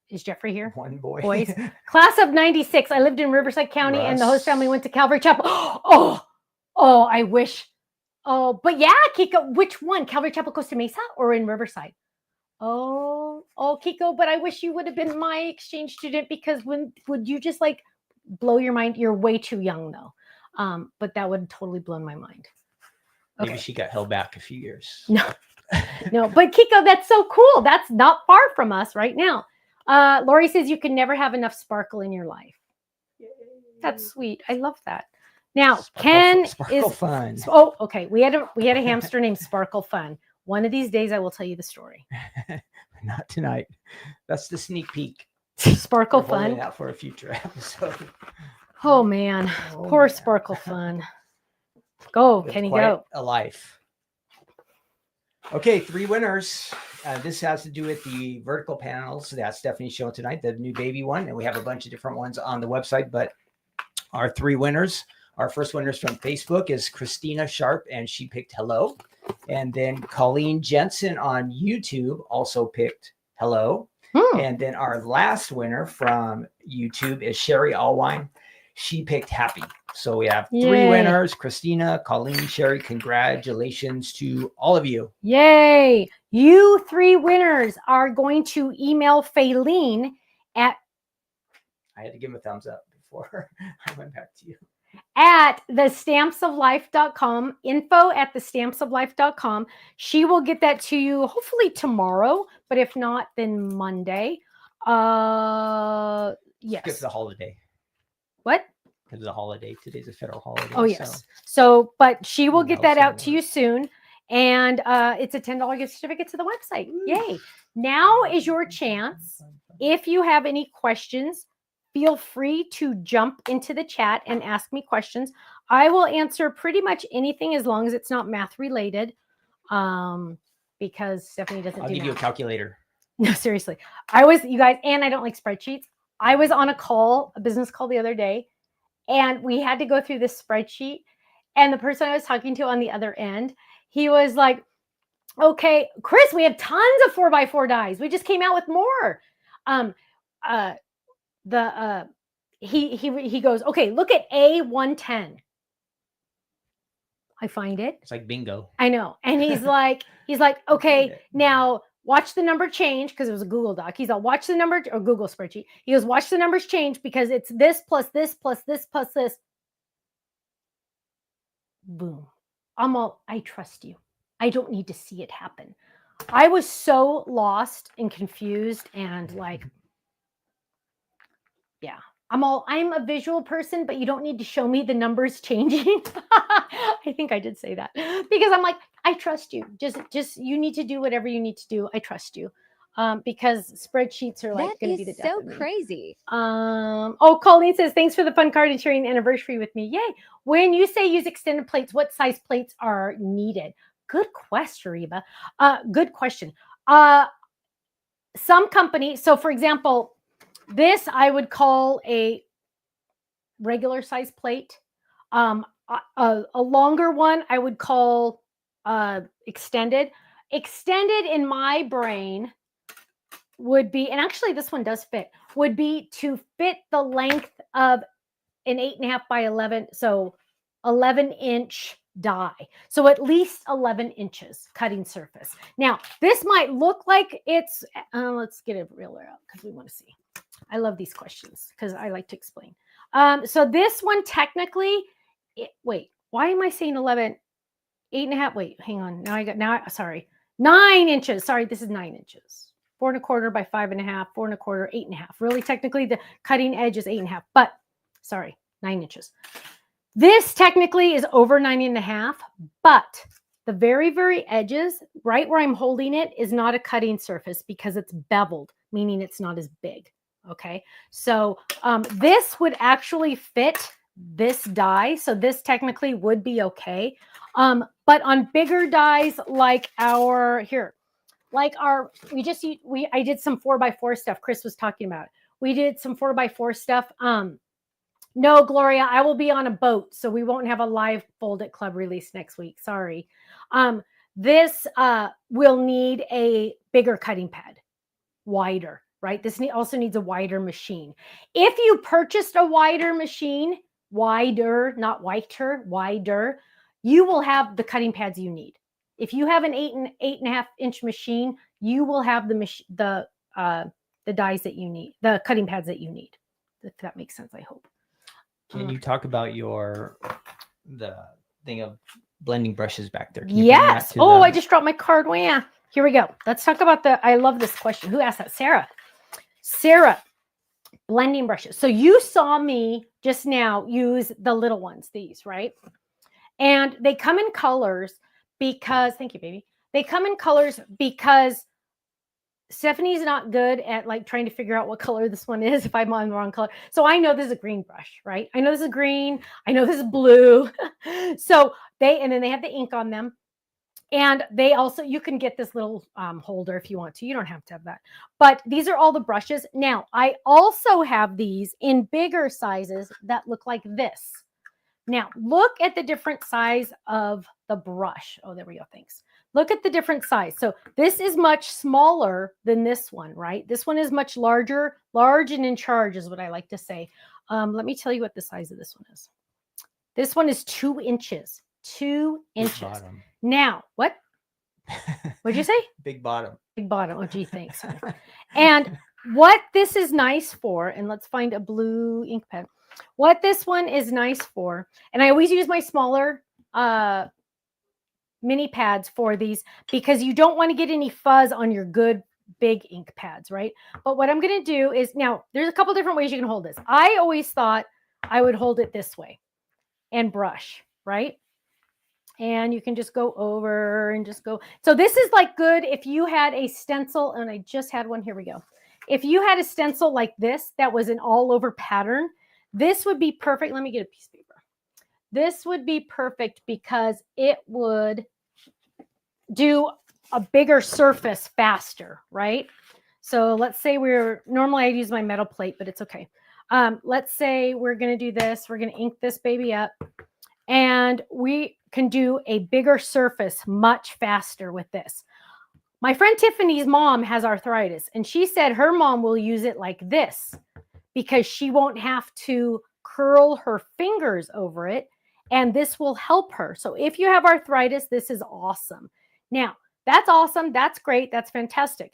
Is Jeffrey here? One boy. Boys. Class of 96. I lived in Riverside County and the host family went to Calvary Chapel. I wish. Oh, but yeah, Kiko, which one? Calvary Chapel, Costa Mesa or in Riverside? Oh, Kiko, but I wish you would have been my exchange student because would you just like blow your mind? You're way too young though. But that would totally blow my mind. Okay. Maybe she got held back a few years. No, but Kiko, that's so cool. That's not far from us right now. Lori says you can never have enough sparkle in your life. Yay. That's sweet. I love that. Now, Sparkle Fun. Oh, okay. We had a hamster named Sparkle Fun. One of these days, I will tell you the story. Not tonight. That's the sneak peek. Sparkle Fun. That for a future episode. Oh man, poor Sparkle Fun. Go, Kenny, go. A life. Okay, 3 winners. This has to do with the vertical panels that Stephanie's showing tonight, the new baby one, and we have a bunch of different ones on the website. But our 3 winners. Our first winners from Facebook is Christina Sharp, and she picked hello. And then Colleen Jensen on YouTube also picked hello. And then our last winner from YouTube is Sherry Allwine. She picked happy. So we have 3 winners, Christina, Colleen, Sherry. Congratulations to all of you. Yay. You 3 winners are going to email Faylene at... I had to give him a thumbs up before I went back to you. At thestampsoflife.com, info@thestampsoflife.com. She will get that to you hopefully tomorrow, but if not, then Monday. Yes. It's the holiday. What? It's a holiday. Today's a federal holiday. Oh, yes. So but she will get that out to you soon. And it's a $10 gift certificate to the website. Yay. Now is your chance. If you have any questions, feel free to jump into the chat and ask me questions. I will answer pretty much anything as long as it's not math related. Because Stephanie doesn't I'll do give math. you a calculator. No, seriously. You guys, and I don't like spreadsheets. I was on a business call the other day, and we had to go through this spreadsheet. And the person I was talking to on the other end, he was like, okay, Chris, we have tons of 4x4 dies. We just came out with more. He goes, okay, look at A110. I find it. It's like bingo. I know. And he's like, okay, now watch the number change, because it was a Google Doc. He's like, watch the number, or Google spreadsheet. He goes, watch the numbers change because it's this plus this plus this plus this. Boom. I trust you. I don't need to see it happen. I was so lost and confused and like, yeah. I'm a visual person, but you don't need to show me the numbers changing. I think I did say that because I'm like, I trust you. Just you need to do whatever you need to do. I trust you. Because spreadsheets are like going to be the death so of me. crazy. Colleen says, thanks for the fun card and sharing the anniversary with me. Yay. When you say use extended plates, what size plates are needed? Good question, Reba. Good question. Some companies, so for example, this I would call a regular size plate. A longer one I would call extended. Extended in my brain would be, and actually this one does fit, would be to fit the length of an 8.5 by 11, so 11-inch die. So at least 11 inches cutting surface. Now, this might look like it's, let's get a ruler out because we want to see. I love these questions because I like to explain. So this one technically, wait, why am I saying 11? 8.5, wait, hang on. Sorry. 9 inches. Sorry, this is 9 inches. 4.25 by 5.5, 4.25, 8.5. Really, technically, the cutting edge is 8.5, but sorry, 9 inches. This technically is over 9.5, but the very, very edges, right where I'm holding it, is not a cutting surface because it's beveled, meaning it's not as big. Okay, so this would actually fit this die, so this technically would be okay. But on bigger dies like I did some 4x4 stuff. Chris was talking about. We did some 4x4 stuff. No, Gloria, I will be on a boat, so we won't have a live Fold It Club release next week. Sorry. This will need a bigger cutting pad, wider, right? This also needs a wider machine. If you purchased a wider machine, wider, not whiter, wider, you will have the cutting pads you need. If you have an 8.5 inch machine, you will have the dies that you need, the cutting pads that you need. If that makes sense, I hope. Can you talk about the thing of blending brushes back there? Yes. Oh, I just dropped my card. Well, yeah. Here we go. Let's talk about I love this question. Who asked that? Sarah. Sarah, blending brushes. So you saw me just now use the little ones, these, right? And they come in colors because, thank you, baby. They come in colors because Stephanie's not good at like trying to figure out what color this one is if I'm on the wrong color. So I know this is a green brush, right? I know this is green. I know this is blue. So and then they have the ink on them. And they also, you can get this little holder if you want to. You don't have to have that. But these are all the brushes. Now, I also have these in bigger sizes that look like this. Now, look at the different size of the brush. Oh, there we go. Thanks. Look at the different size. So this is much smaller than this one, right? This one is much larger. Large and in charge is what I like to say. Let me tell you what the size of this one is. This one is 2 inches. 2 inches. Now, what? What'd you say? Big bottom. Big bottom. Oh, gee, thanks. And what this is nice for, and let's find a blue ink pen. What this one is nice for, and I always use my smaller mini pads for these because you don't want to get any fuzz on your good big ink pads, right? But what I'm going to do is, now, there's a couple different ways you can hold this. I always thought I would hold it this way and brush, right? And you can just go over and just go. So this is like good if you had a stencil, and I just had one. Here we go. If you had a stencil like this that was an all over pattern, this would be perfect. Let me get a piece of paper. This would be perfect because it would do a bigger surface faster, right? So let's say normally I'd use my metal plate, but it's okay. Let's say we're going to do this. We're going to ink this baby up. And we can do a bigger surface much faster with this. My friend Tiffany's mom has arthritis, and she said her mom will use it like this because she won't have to curl her fingers over it, and this will help her. So if you have arthritis, this is awesome. Now, that's awesome. That's great. That's fantastic.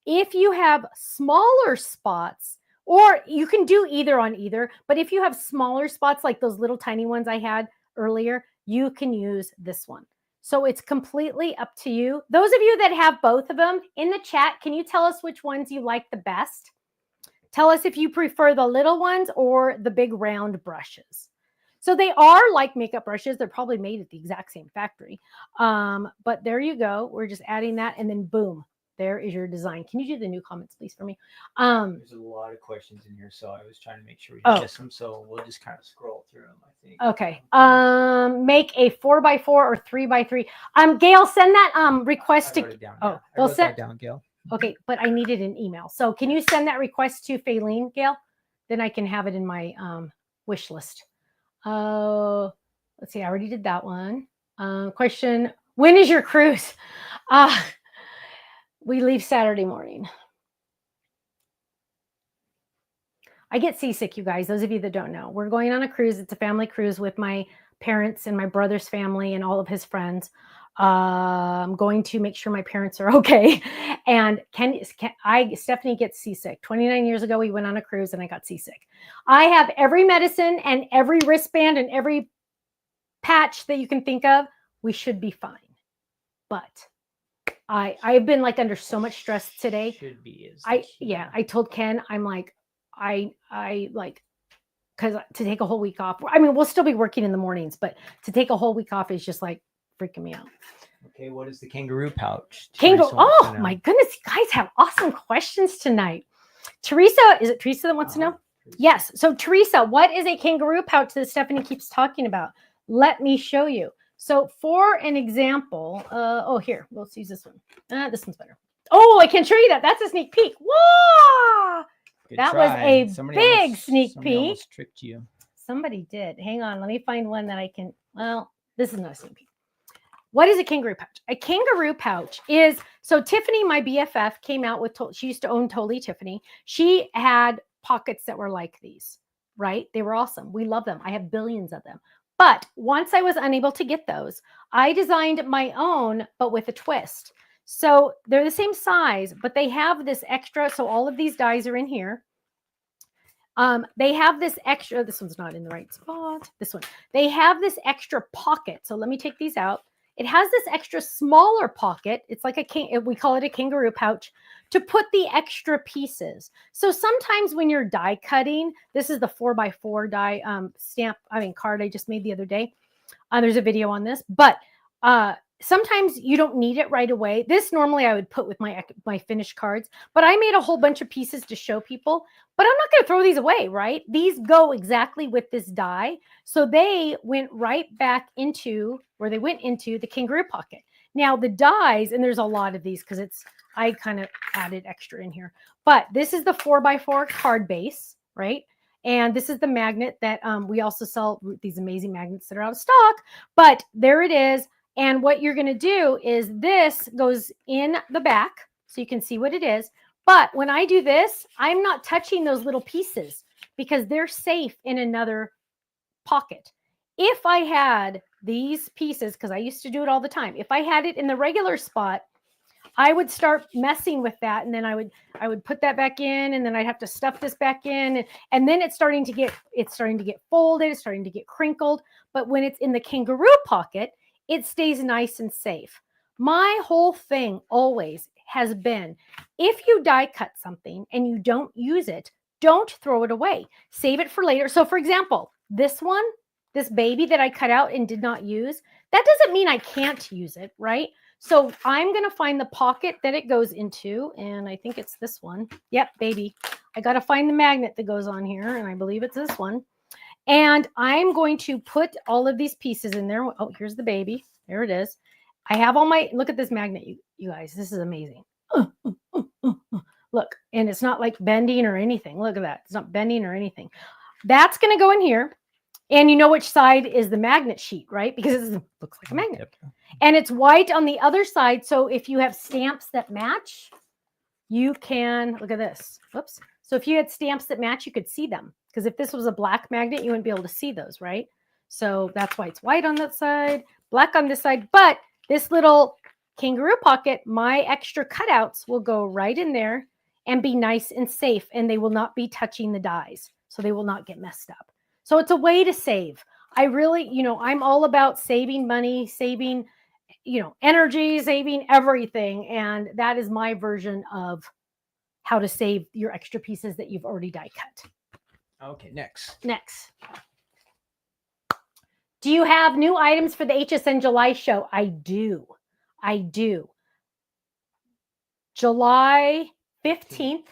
If you have smaller spots, or you can do either on either, but if you have smaller spots like those little tiny ones I had earlier, you can use this one. So it's completely up to you. Those of you that have both of them in the chat, can you tell us which ones you like the best? Tell us if you prefer the little ones or the big round brushes. So they are like makeup brushes. They're probably made at the exact same factory. But there you go. We're just adding that, and then boom, there is your design. Can you do the new comments, please, for me? There's a lot of questions in here, so I was trying to make sure we didn't miss them. So we'll just kind of scroll through them, I think. Okay. Make a 4x4 or 3x3. Gail, send that request to. Oh, well, send that down, Gail. Okay, but I needed an email. So can you send that request to Faylene, Gail? Then I can have it in my wish list. Let's see. I already did that one. Question: when is your cruise? We leave Saturday morning. I get seasick, you guys. Those of you that don't know, we're going on a cruise. It's a family cruise with my parents and my brother's family and all of his friends. I'm going to make sure my parents are okay. And Stephanie gets seasick. 29 years ago, we went on a cruise and I got seasick. I have every medicine and every wristband and every patch that you can think of. We should be fine. But I've been like under so much stress today. Should be. I told Ken, I'm like, I like because to take a whole week off, I mean, we'll still be working in the mornings, but to take a whole week off is just like freaking me out. Okay, what is the kangaroo pouch? Kangaroo. Teresa wants to Oh know. my goodness, you guys have awesome questions tonight. Teresa, is it Teresa that wants to know? Teresa. Yes. So Teresa, what is a kangaroo pouch that Stephanie keeps talking about? Let me show you. So for an example, here, let's use this one. This one's better. Oh, I can show you that. That's a sneak peek. Whoa! Good That try. was a Somebody big sneak somebody peek. almost tricked you. Somebody did. Hang on. Let me find one that I can. Well, this is not a sneak peek. What is a kangaroo pouch? A kangaroo pouch is, so Tiffany, my BFF, came out with, she used to own Totally Tiffany. She had pockets that were like these, right? They were awesome. We love them. I have billions of them. But once I was unable to get those, I designed my own, but with a twist. So they're the same size, but they have this extra. So all of these dies are in here. They have this extra, this one's not in the right spot. This one, they have this extra pocket. So let me take these out. It has this extra smaller pocket. It's like we call it a kangaroo pouch to put the extra pieces. So sometimes when you're die cutting, this is the 4x4 die card I just made the other day. There's a video on this, but sometimes you don't need it right away. This normally I would put with my finished cards, but I made a whole bunch of pieces to show people, but I'm not going to throw these away, right? These go exactly with this die. So they went right back into where they went into the kangaroo pocket. Now the dies, and there's a lot of these because I kind of added extra in here, but this is the 4x4 card base, right? And this is the magnet that we also sell these amazing magnets that are out of stock, but there it is. And what you're going to do is this goes in the back so you can see what it is. But when I do this, I'm not touching those little pieces because they're safe in another pocket. If I had these pieces, because I used to do it all the time, if I had it in the regular spot, I would start messing with that, and then I would put that back in, and then I'd have to stuff this back in, and then it's starting to get folded, it's starting to get crinkled. But when it's in the kangaroo pocket, it stays nice and safe. My whole thing always has been, if you die cut something and you don't use it, don't throw it away. Save it for later. So for example, this one, this baby that I cut out and did not use, that doesn't mean I can't use it, right? So I'm going to find the pocket that it goes into, and I think it's this one. Yep, baby. I got to find the magnet that goes on here, and I believe it's this one. And I'm going to put all of these pieces in there. Oh, here's the baby. There it is. I have all my, look at this magnet, you guys. This is amazing. Look, and it's not like bending or anything. Look at that. It's not bending or anything. That's going to go in here. And you know which side is the magnet sheet, right? Because it looks like a magnet. Yep. And it's white on the other side. So if you have stamps that match, you can, look at this. Whoops. So if you had stamps that match, you could see them. Because if this was a black magnet, you wouldn't be able to see those, right? So that's why it's white on that side, black on this side. But this little kangaroo pocket, my extra cutouts will go right in there and be nice and safe. And they will not be touching the dies. So they will not get messed up. So it's a way to save. I really, I'm all about saving money, saving, energy, saving everything. And that is my version of how to save your extra pieces that you've already die cut. Okay, next. Do you have new items for the HSN July show? I do. July 15th,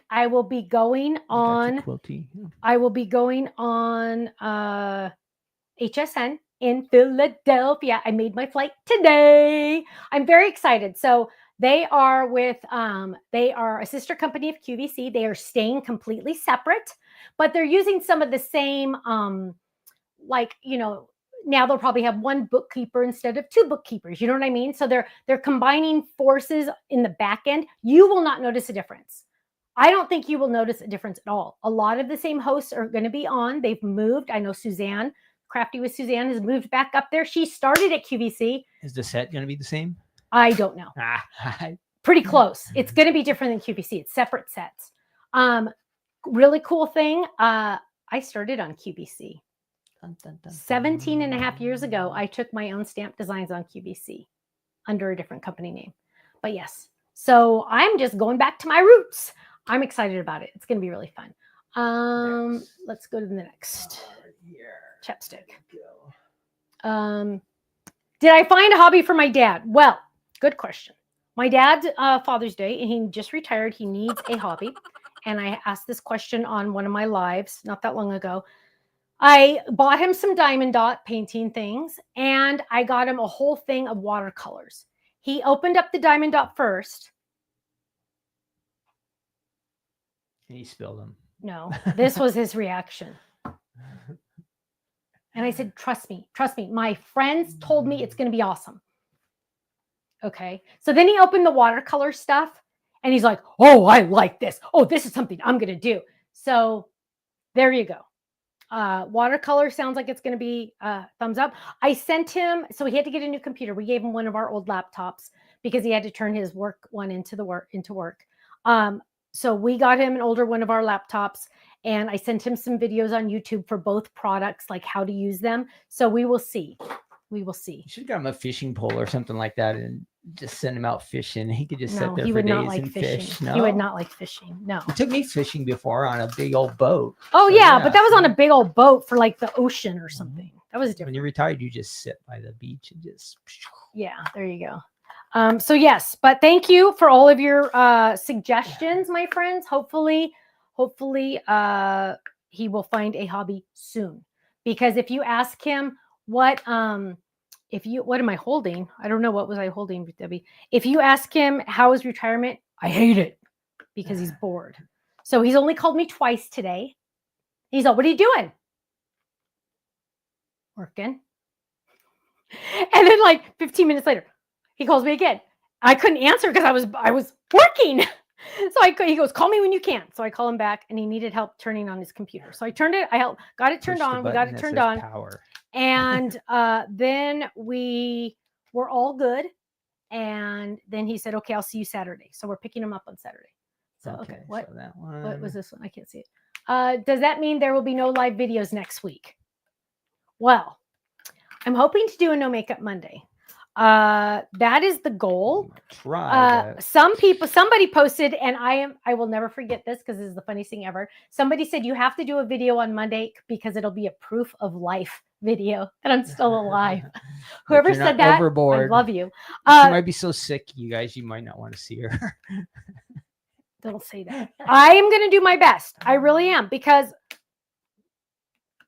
I will be going on. I will be going on HSN in Philadelphia. I made my flight today. I'm very excited. So they are they are a sister company of QVC. They are staying completely separate, but they're using some of the same, now they'll probably have one bookkeeper instead of two bookkeepers. You know what I mean? So they're combining forces in the back end. You will not notice a difference. I don't think you will notice a difference at all. A lot of the same hosts are going to be on. They've moved. I know Suzanne, Crafty with Suzanne, has moved back up there. She started at QVC. Is the set going to be the same? I don't know. Pretty close. It's going to be different than QVC. It's separate sets. Really cool thing. I started on QVC. 17 and a half years ago, I took my own stamp designs on QVC under a different company name. But yes, so I'm just going back to my roots. I'm excited about it. It's going to be really fun. Let's go to the next Here. chapstick. Go. Did I find a hobby for my dad? Well, good question. My dad's Father's Day, and he just retired. He needs a hobby. And I asked this question on one of my lives not that long ago. I bought him some diamond dot painting things, and I got him a whole thing of watercolors. He opened up the diamond dot first. And he spilled them. No, this was his reaction. And I said, trust me. My friends told me it's going to be awesome. Okay. So then he opened the watercolor stuff and he's like, oh, I like this. Oh, this is something I'm going to do. So there you go. Watercolor sounds like it's going to be thumbs up. I sent him, so he had to get a new computer. We gave him one of our old laptops because he had to turn his work one into work. So we got him an older one of our laptops, and I sent him some videos on YouTube for both products, like how to use them. So we will see. We will see. You should have got him a fishing pole or something like that and just send him out fishing. He could just sit there he for would not days like and fishing. fish. No? He would not like fishing. No. He took me fishing before on a big old boat. Oh, so, yeah, but that was on a big old boat for like the ocean or something. That was different. When you're retired, you just sit by the beach and just... Yeah, there you go. So yes, but thank you for all of your suggestions, my friends. Hopefully he will find a hobby soon. Because if you ask him what am I holding? I don't know, what was I holding, Debbie? If you ask him how is retirement, I hate it, because he's bored. So he's only called me twice today. He's like, what are you doing? Working. And then like 15 minutes later, he calls me again. I couldn't answer because I was working. So he goes, call me when you can. So I call him back, and he needed help turning on his computer. So I got it turned on. We got it turned on. Power. And then we were all good. And then he said, okay, I'll see you Saturday. So we're picking him up on Saturday. So, okay. What, so that one. What was this one? I can't see it. Does that mean there will be no live videos next week? Well, I'm hoping to do a no makeup Monday. That is the goal. Somebody posted, and I will never forget this because this is the funniest thing ever. Somebody said you have to do a video on Monday because it'll be a proof of life video that I'm still alive. Whoever said that, overboard. I love you. She might be so sick, you guys, you might not want to see her. Don't say that. I am going to do my best. I really am, because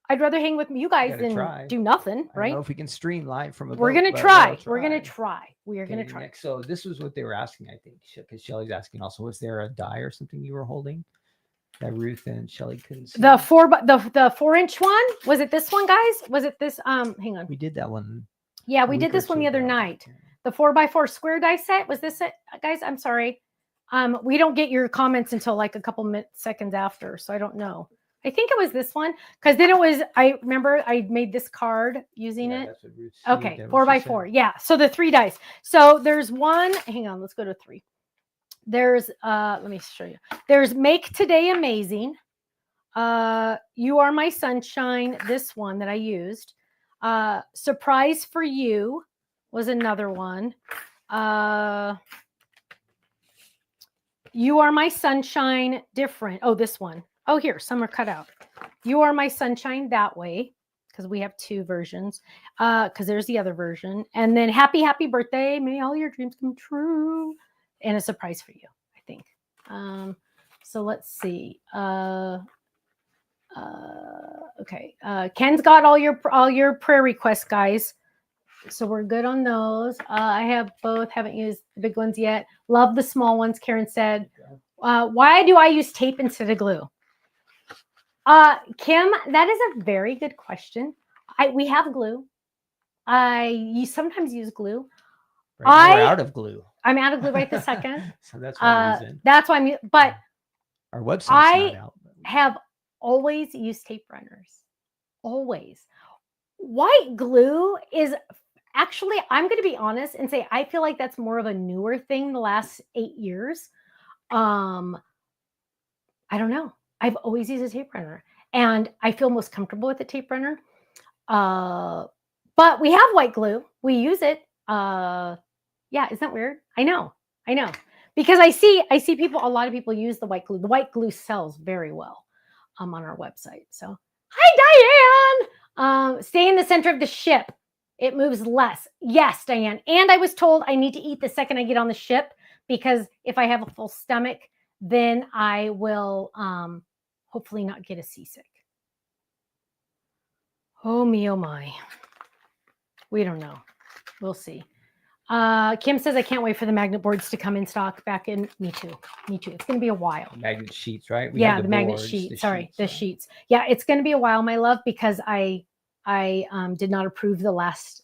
I'd rather hang with you guys than do nothing, right? I don't know if we can stream live from a boat. We're going to try. We're going to try. We are going to try. Next, so this was what they were asking, I think, because Shelly's asking also, was there a die or something you were holding that Ruth and Shelly couldn't see? The 4-inch one? Was it this one, guys? Was it this? Hang on. We did that one. Yeah, we did this one the other night. The 4x4 square die set. Was this it, guys? I'm sorry. We don't get your comments until like a couple seconds after, so I don't know. I think it was this one, because then I remember I made this card using it. That's what Ruth said. Okay, 4x4. Yeah. So the 3 dice. So there's one. Hang on. Let's go to 3. There's, let me show you. There's Make Today Amazing. You Are My Sunshine. This one that I used. Surprise for You was another one. You Are My Sunshine. Different. Oh, this one. Oh, here, some are cut out. You Are My Sunshine, that way, because we have 2 versions, because there's the other version. And then Happy, Happy Birthday. May all your dreams come true. And a surprise for you, I think. So let's see. Okay. Ken's got all your prayer requests, guys. So we're good on those. I have both. Haven't used the big ones yet. Love the small ones, Karen said. Why do I use tape instead of glue? Kim, that is a very good question. We have glue. You sometimes use glue. Right, we're out of glue. I'm out of glue right this second. So that's one reason. That's why I'm. But our website's not out. Have always used tape runners. Always. White glue is actually. I'm going to be honest and say I feel like that's more of a newer thing the last 8 years. I don't know. I've always used a tape runner, and I feel most comfortable with the tape runner. But we have white glue. We use it. Yeah, isn't that weird? I know. Because I see people, a lot of people use the white glue. The white glue sells very well. on our website. So, hi, Diane. Stay in the center of the ship. It moves less. Yes, Diane. And I was told I need to eat the second I get on the ship, because if I have a full stomach, then I will hopefully not get a seasick. Oh me, oh my. We don't know. We'll see. Kim says, I can't wait for the magnet boards to come in stock back in. Me too. Me too. It's going to be a while. Magnet sheets, right? We have the magnet sheet. Sorry, the sheets. Yeah, it's going to be a while, my love, because I did not approve the last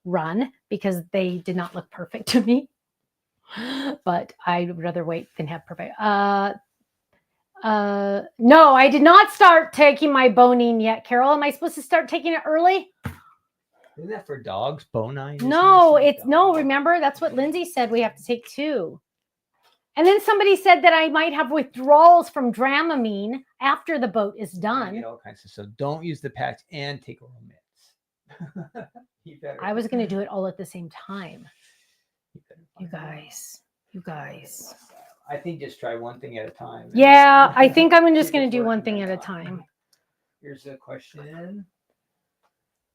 run because they did not look perfect to me. But I'd rather wait than have perfect. No, I did not start taking my Bonine yet, Carol. Am I supposed to start taking it early? Isn't that for dogs? Bonine? No, it's no. Remember, that's what Lindsay said. We have to take 2. And then somebody said that I might have withdrawals from Dramamine after the boat is done. Get all kinds of, so don't use the patch and take oral meds. I was going to do it all at the same time. You guys. I think just try one thing at a time. Yeah, I think I'm just going to do one thing at a time. Here's a question.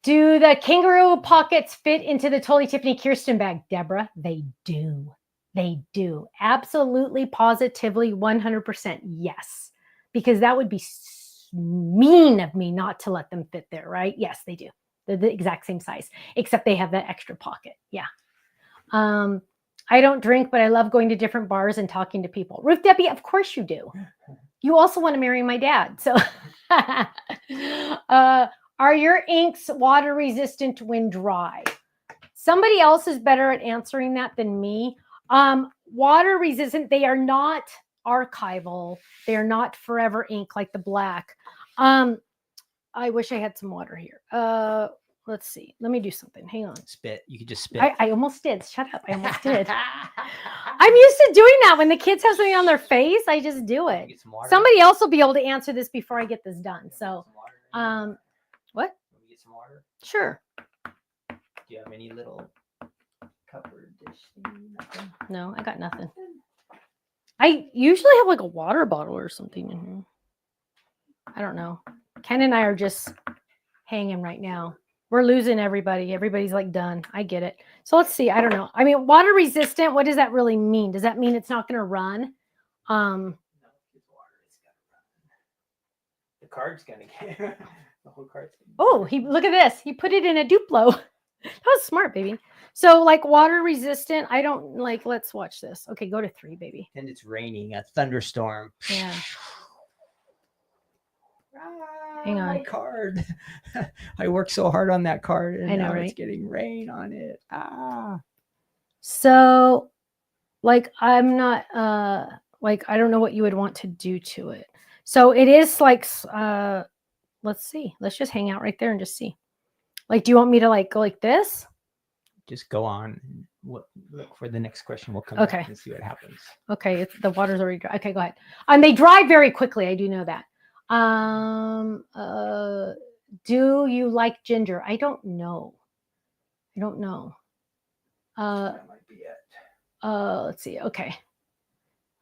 Do the kangaroo pockets fit into the Totally Tiffany Kirsten bag, Deborah? They do. They do. Absolutely, positively, 100% yes. Because that would be mean of me not to let them fit there, right? Yes, they do. They're the exact same size, except they have that extra pocket. Yeah. I don't drink, but I love going to different bars and talking to people. Ruth Debbie, of course you do. You also want to marry my dad. So are your inks water resistant when dry? Somebody else is better at answering that than me. Water resistant, they are not archival. They are not forever ink like the black. I wish I had some water here. Let's see. Let me do something. Hang on. Spit. You could just spit. I almost did. Shut up. I almost did. I'm used to doing that. When the kids have something on their face, I just do it. Somebody else will be able to answer this before I get this done. So, what? Can we get some water? Sure. Do you have any little cup or dish thing? Nothing? No, I got nothing. I usually have like a water bottle or something in here. I don't know. Ken and I are just hanging right now. We're losing everybody. Everybody's like done. I get it. So let's see. I don't know. I mean, water resistant, what does that really mean? Does that mean it's not going to run? No, it's water. It's going to run. The card's going to get the whole card's going to look at this. He put it in a Duplo. That was smart, baby. So like water resistant, I don't like, let's watch this. Okay, go to 3, baby. And it's raining, a thunderstorm. Yeah. Hang on. My card. I worked so hard on that card and I know, now right? It's getting rain on it. So like I'm not like I don't know what you would want to do to it. So it is like let's see. Let's just hang out right there and just see. Like, do you want me to like go like this? Just go on. Look for the next question. We'll come Okay. back and see what happens. Okay, the water's already dry. Okay, go ahead. And they dry very quickly. I do know that. Do you like ginger? I don't know. That might be it. Let's see. Okay.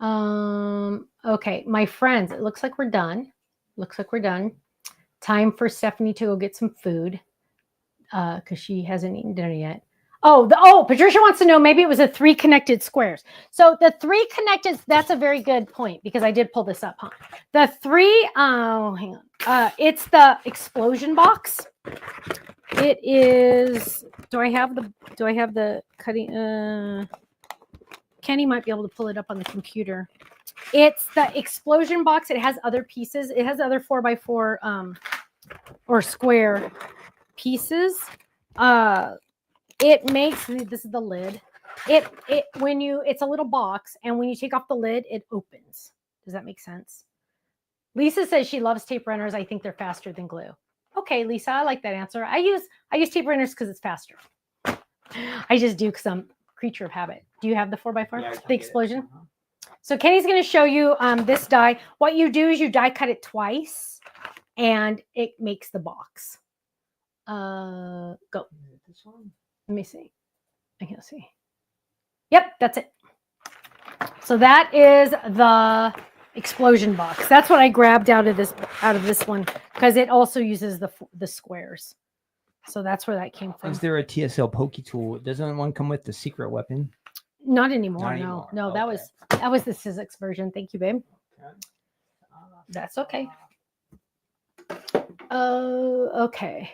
Okay, my friends, it looks like we're done. Time for Stephanie to go get some food. Because she hasn't eaten dinner yet. Patricia wants to know, maybe it was a 3 connected squares. So the 3 connected, that's a very good point because I did pull this up, huh? The 3, hang on. It's the explosion box. It is, do I have the cutting? Kenny might be able to pull it up on the computer. It's the explosion box. It has other pieces. It has other 4x4 or square pieces. It makes, this is the lid. It's a little box, and when you take off the lid, it opens. Does that make sense? Lisa says she loves tape runners. I think they're faster than glue. Okay, Lisa, I like that answer. I use tape runners because it's faster. I just do because I'm a creature of habit. Do you have the 4x4? Yeah, the explosion? So Kenny's going to show you this die. What you do is you die cut it twice, and it makes the box. Go. This one? Let me see. I can't see. Yep, that's it. So that is the explosion box. That's what I grabbed out of this one because it also uses the squares. So that's where that came from. Is there a TSL Pokey tool? Doesn't one come with the secret weapon? Not anymore. Not no, anymore. no, Okay. that was the Sizzix version. Thank you, babe. Okay. That's okay. Okay.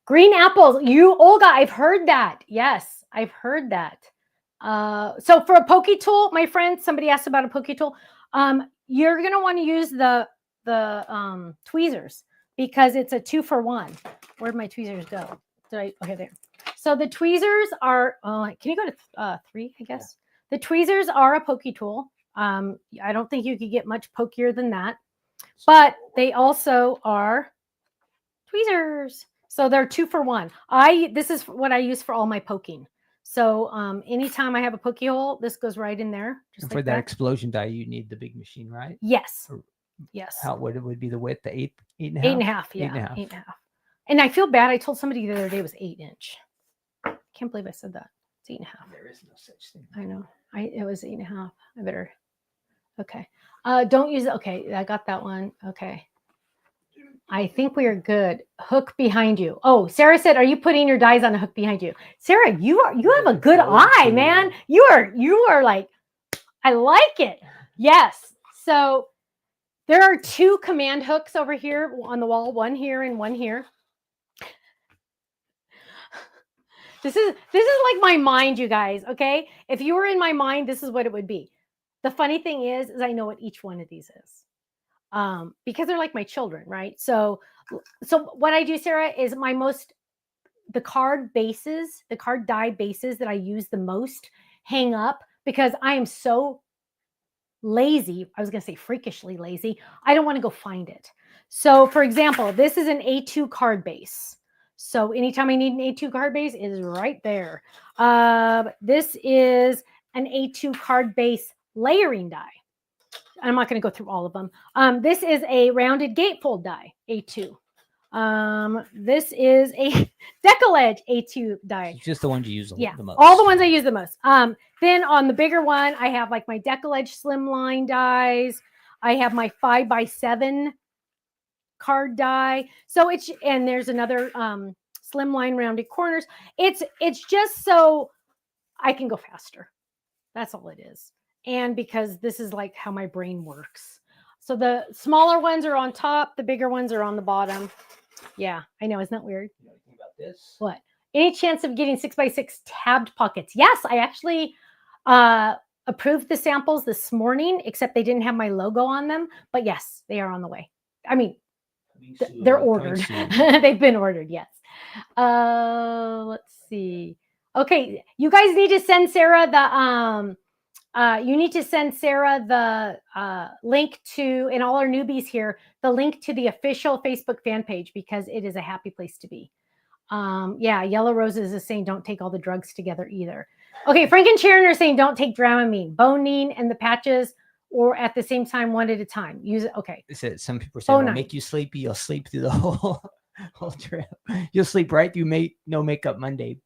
Green apples. You, Olga, I've heard that. Yes, I've heard that. So for a pokey tool, my friend, somebody asked about a pokey tool. You're gonna want to use the tweezers because it's a 2-for-1. Where'd my tweezers go? Okay, there. So the tweezers are. Can you go to 3? I guess the tweezers are a pokey tool. I don't think you could get much pokier than that, but they also are tweezers. So they're 2-for-1. This is what I use for all my poking. So anytime I have a pokey hole, this goes right in there. Just and for that explosion die, you need the big machine, right? Yes. Or yes. What would be the width? The 8.5? 8.5. Yeah. 8.5. And I feel bad. I told somebody the other day it was 8-inch. Can't believe I said that. It's 8.5. There is no such thing. I know. It was 8.5. I better. Okay. Don't use it. Okay. I got that one. Okay. I think we are good. Hook behind you. Oh, Sarah said, "Are you putting your dies on a hook behind you?" Sarah, you have a good eye, man. You are like, I like it. Yes. So there are 2 command hooks over here on the wall, one here and one here. This is like my mind, you guys. Okay, if you were in my mind, this is what it would be. The funny thing is I know what each one of these is. Because they're like my children, right? So what I do, Sarah, is the card die bases that I use the most hang up because I am so lazy. I was going to say freakishly lazy. I don't want to go find it. So for example, this is an A2 card base. So anytime I need an A2 card base, it is right there. This is an A2 card base layering die. I'm not going to go through all of them. This is a rounded gatefold die, A2. This is a decollage A2 die. It's just the ones you use the most. All the ones I use the most. Then on the bigger one, I have like my decollage slimline dies. I have my 5x7 card die. So and there's another slimline rounded corners. It's just so I can go faster. That's all it is. And because this is like how my brain works. So the smaller ones are on top, the bigger ones are on the bottom. Yeah, I know. Isn't that weird? You know anything about this? What? Any chance of getting 6x6 tabbed pockets? Yes, I actually approved the samples this morning, except they didn't have my logo on them. But yes, they are on the way. I mean, they're ordered. They've been ordered, yes. Let's see. Okay, you guys need to send Sarah the link to, and all our newbies here, the link to the official Facebook fan page because it is a happy place to be. Yellow Roses is saying don't take all the drugs together either. Okay, Frank and Sharon are saying don't take Dramamine, Bonine, and the patches, or at the same time, one at a time. Use it. Okay. Some people say it'll make you sleepy. You'll sleep through the whole trip. You'll sleep right through no makeup Monday.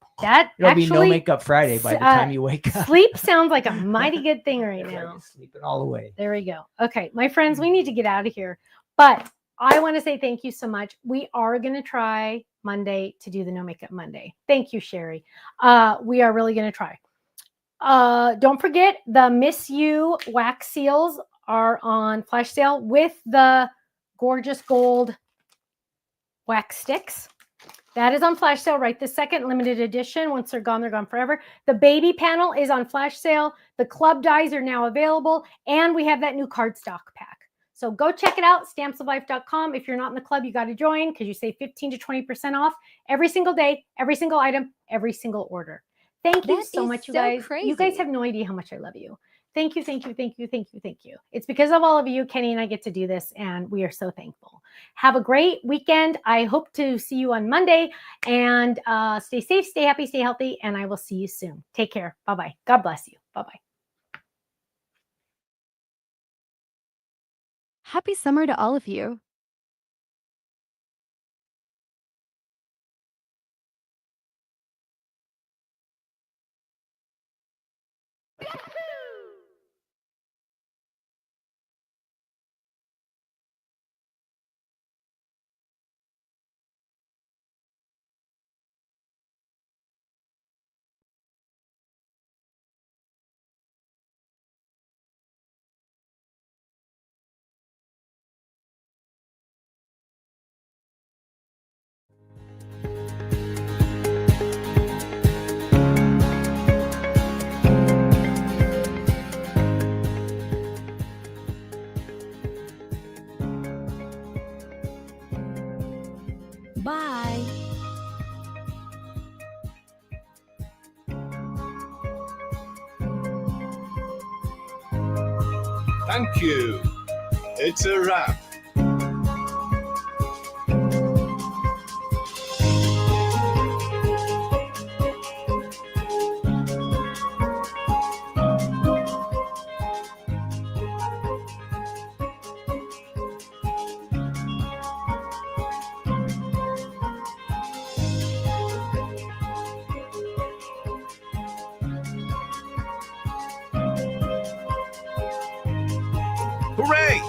It'll be no makeup Friday by the time you wake up. Sleep sounds like a mighty good thing right now. Sleeping all the way. There we go. Okay, my friends, we need to get out of here. But I want to say thank you so much. We are going to try Monday to do the No Makeup Monday. Thank you, Sherry. We are really going to try. Don't forget the Miss You wax seals are on flash sale with the gorgeous gold wax sticks. That is on flash sale right this second, limited edition. Once they're gone forever. The baby panel is on flash sale. The club dies are now available. And we have that new cardstock pack. So go check it out, stampsoflife.com. If you're not in the club, you got to join because you save 15 to 20% off every single day, every single item, every single order. Thank you so much, you guys. Crazy. You guys have no idea how much I love you. Thank you, thank you, thank you, thank you, thank you. It's because of all of you, Kenny and I get to do this, and we are so thankful. Have a great weekend. I hope to see you on Monday, and stay safe, stay happy, stay healthy, and I will see you soon. Take care. Bye-bye. God bless you. Bye-bye. Happy summer to all of you. Bye. Thank you. It's a wrap. Hooray!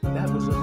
That was a